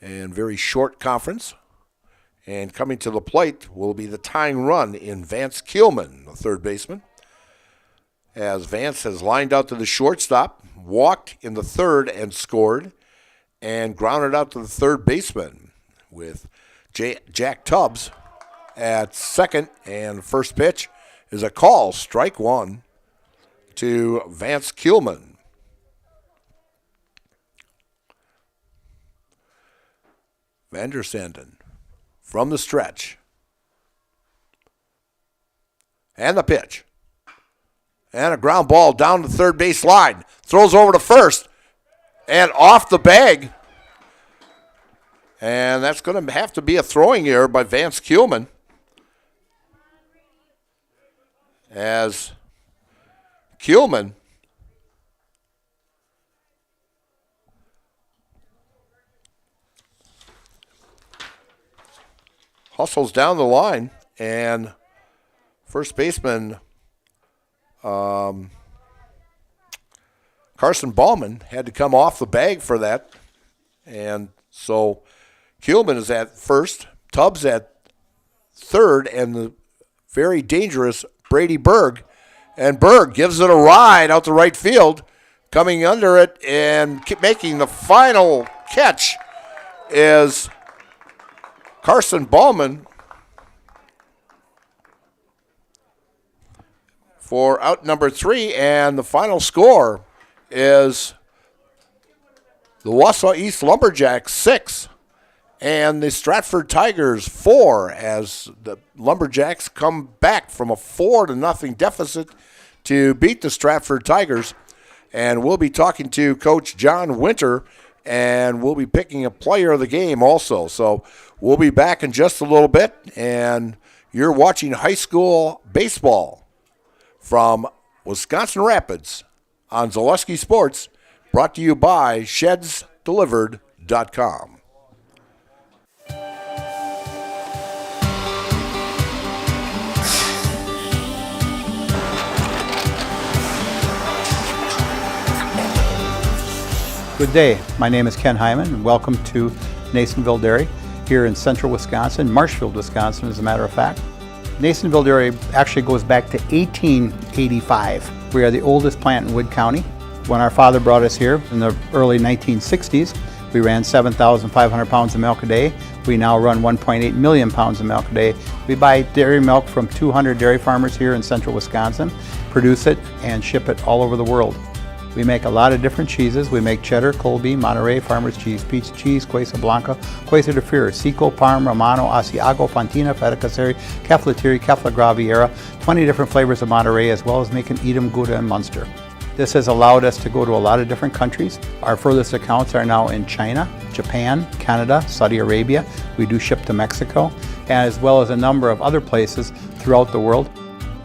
And very short conference. And coming to the plate will be the tying run in Vance Keelman, the third baseman. As Vance has lined out to the shortstop, walked in the third and scored, and grounded out to the third baseman with Jack Tubbs at second. And first pitch is a call, strike one, to Vance Keelman. Vandersanden from the stretch. And the pitch. And a ground ball down the third base line. Throws over to first. And off the bag. And that's going to have to be a throwing error by Vance Keelman. As Keelman hustles down the line, and first baseman Carson Ballman had to come off the bag for that. And so Keelman is at first, Tubbs at third, and the very dangerous Brady Berg. And Berg gives it a ride out to right field, coming under it and making the final catch is Carson Ballman for out number 3, and the final score is the Wausau East Lumberjacks 6 and the Stratford Tigers 4, as the Lumberjacks come back from a 4-0 deficit to beat the Stratford Tigers. And we'll be talking to Coach John Winter, and we'll be picking a player of the game also. So we'll be back in just a little bit, and you're watching high school baseball from Wisconsin Rapids on Zaleski Sports, brought to you by ShedsDelivered.com. Good day. My name is Ken Hyman, and welcome to Nasonville Dairy here in central Wisconsin, Marshfield, Wisconsin, as a matter of fact. Nasonville Dairy actually goes back to 1885. We are the oldest plant in Wood County. When our father brought us here in the early 1960s, we ran 7,500 pounds of milk a day. We now run 1.8 million pounds of milk a day. We buy dairy milk from 200 dairy farmers here in central Wisconsin, produce it, and ship it all over the world. We make a lot of different cheeses. We make cheddar, Colby, Monterey, Farmer's Cheese, Peach Cheese, Quesa Blanca, Quesa de Fure, Seco, Parm, Romano, Asiago, Fontina, Feta Caseri, Keflatiri, Kefla Graviera, 20 different flavors of Monterey, as well as making Edam, Gouda, and Munster. This has allowed us to go to a lot of different countries. Our furthest accounts are now in China, Japan, Canada, Saudi Arabia. We do ship to Mexico, as well as a number of other places throughout the world.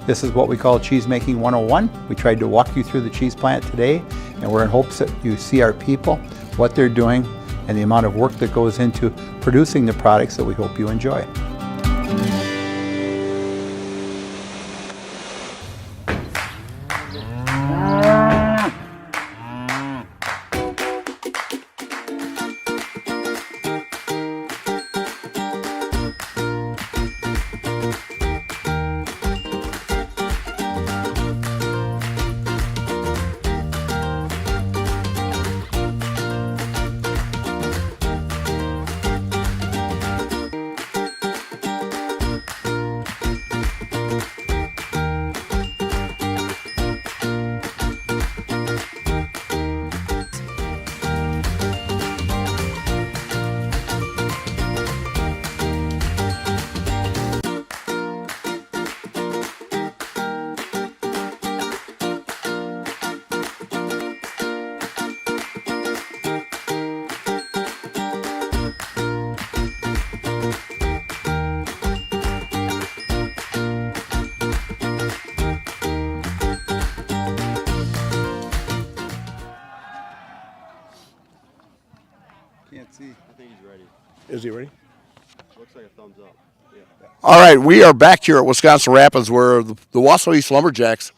This is what we call Cheese Making 101. We tried to walk you through the cheese plant today, and we're in hopes that you see our people, what they're doing, and the amount of work that goes into producing the products that we hope you enjoy. Is he ready? Looks like a thumbs up. Yeah. All right, we are back here at Wisconsin Rapids, where the Wausau East Lumberjacks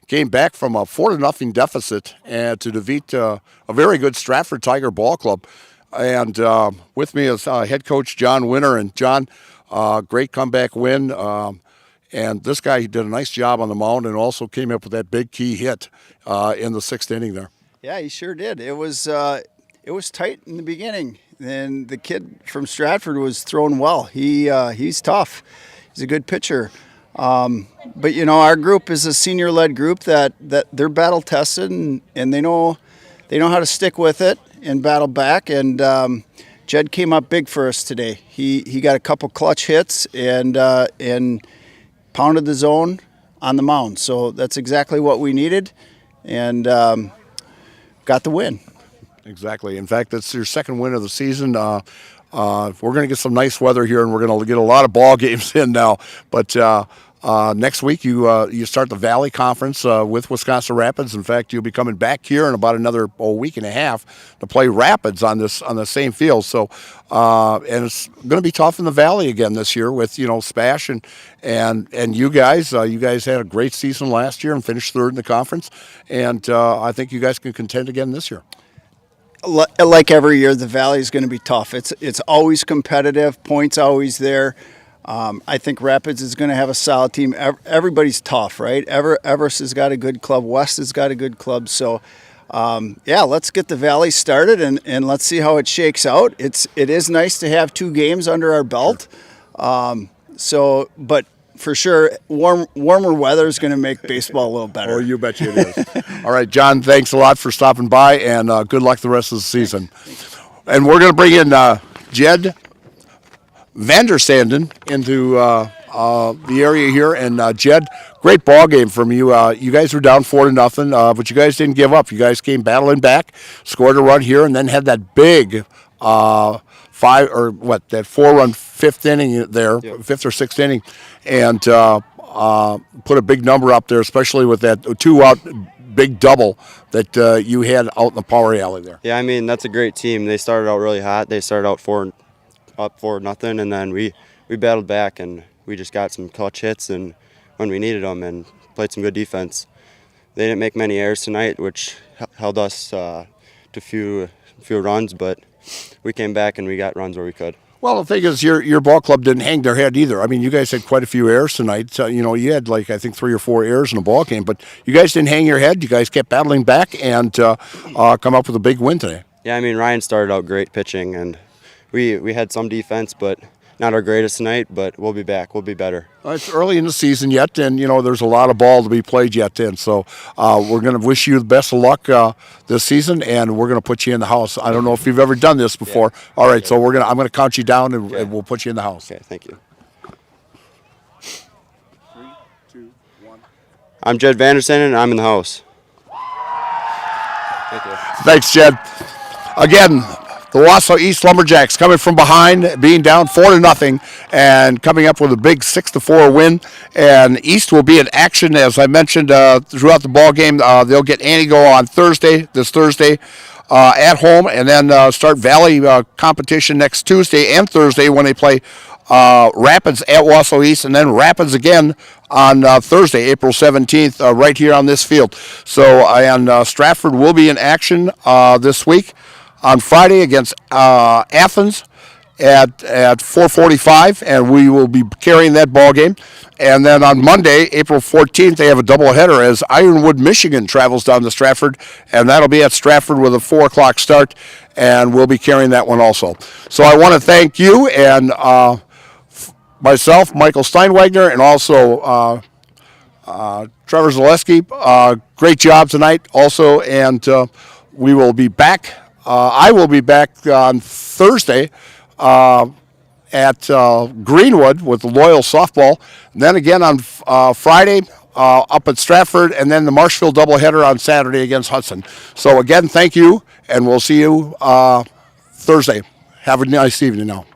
came back from a 4-0 deficit and to defeat a very good Stratford Tiger ball club. And with me is head coach John Winter. And John, great comeback win. And this guy did a nice job on the mound and also came up with that big key hit in the 6th inning there. Yeah, he sure did. It was tight in the beginning, and the kid from Stratford was throwing well. He's tough. He's a good pitcher. But you know, our group is a senior-led group that they're battle tested and they know how to stick with it and battle back. And Jed came up big for us today. He got a couple clutch hits and pounded the zone on the mound. So that's exactly what we needed, and got the win. Exactly. In fact, that's your second win of the season. We're going to get some nice weather here, and we're going to get a lot of ball games in now. But next week you start the Valley Conference with Wisconsin Rapids. In fact, you'll be coming back here in about another week and a half to play Rapids on the same field. So and it's going to be tough in the Valley again this year with Spash and you guys. You guys had a great season last year and finished 3rd in the conference, and I think you guys can contend again this year. Like every year, the Valley is going to be tough. It's always competitive. Points always there. I think Rapids is going to have a solid team. Everybody's tough, right? Everest has got a good club. West has got a good club. So, yeah, let's get the Valley started and let's see how it shakes out. It is nice to have 2 games under our belt. But for sure, warmer weather is going to make baseball a little better. Oh, you bet you it is. All right, John, thanks a lot for stopping by, and good luck the rest of the season. And we're going to bring in Jed Vandersanden into the area here. And Jed, great ball game from you. You guys were down 4-0, but you guys didn't give up. You guys came battling back, scored a run here, and then had that big 4-run 5th inning there, yep. 5th or 6th inning, and put a big number up there, especially with that 2-out big double that you had out in the power alley there. Yeah, I mean, that's a great team. They started out really hot. They started out 4-0, and then we battled back, and we just got some clutch hits and when we needed them and played some good defense. They didn't make many errors tonight, which held us to few runs, but we came back and we got runs where we could. Well, the thing is, your ball club didn't hang their head either. I mean, you guys had quite a few errors tonight. You had I think 3 or 4 errors in a ball game, but you guys didn't hang your head. You guys kept battling back and come up with a big win today. Yeah, I mean, Ryan started out great pitching, and we had some defense, but not our greatest tonight, but we'll be back. We'll be better. It's early in the season yet, and, there's a lot of ball to be played yet in. So we're going to wish you the best of luck this season, and we're going to put you in the house. I don't know if you've ever done this before. Yeah. All right, so I'm going to count you down, and we'll put you in the house. Okay, thank you. 3, 2, 1. I'm Jed Vanderson, and I'm in the house. Thank you. Thanks, Jed. Again, the Wausau East Lumberjacks coming from behind, being down 4-0, and coming up with a big 6-4 win. And East will be in action, as I mentioned, throughout the ball game. They'll get Antigo on this Thursday, at home, and then start Valley competition next Tuesday and Thursday when they play Rapids at Wausau East, and then Rapids again on Thursday, April 17th, right here on this field. So, and Stratford will be in action this week. On Friday against Athens at 4:45, and we will be carrying that ball game. And then on Monday, April 14th, they have a doubleheader as Ironwood, Michigan travels down to Stratford, and that'll be at Stratford with a 4 o'clock start, and we'll be carrying that one also. So I want to thank you and myself, Michael Steinwagner, and also Trevor Zaleski. Great job tonight also, and we will be back. I will be back on Thursday at Greenwood with the Loyal softball. And then again on Friday up at Stratford, and then the Marshfield doubleheader on Saturday against Hudson. So again, thank you, and we'll see you Thursday. Have a nice evening now.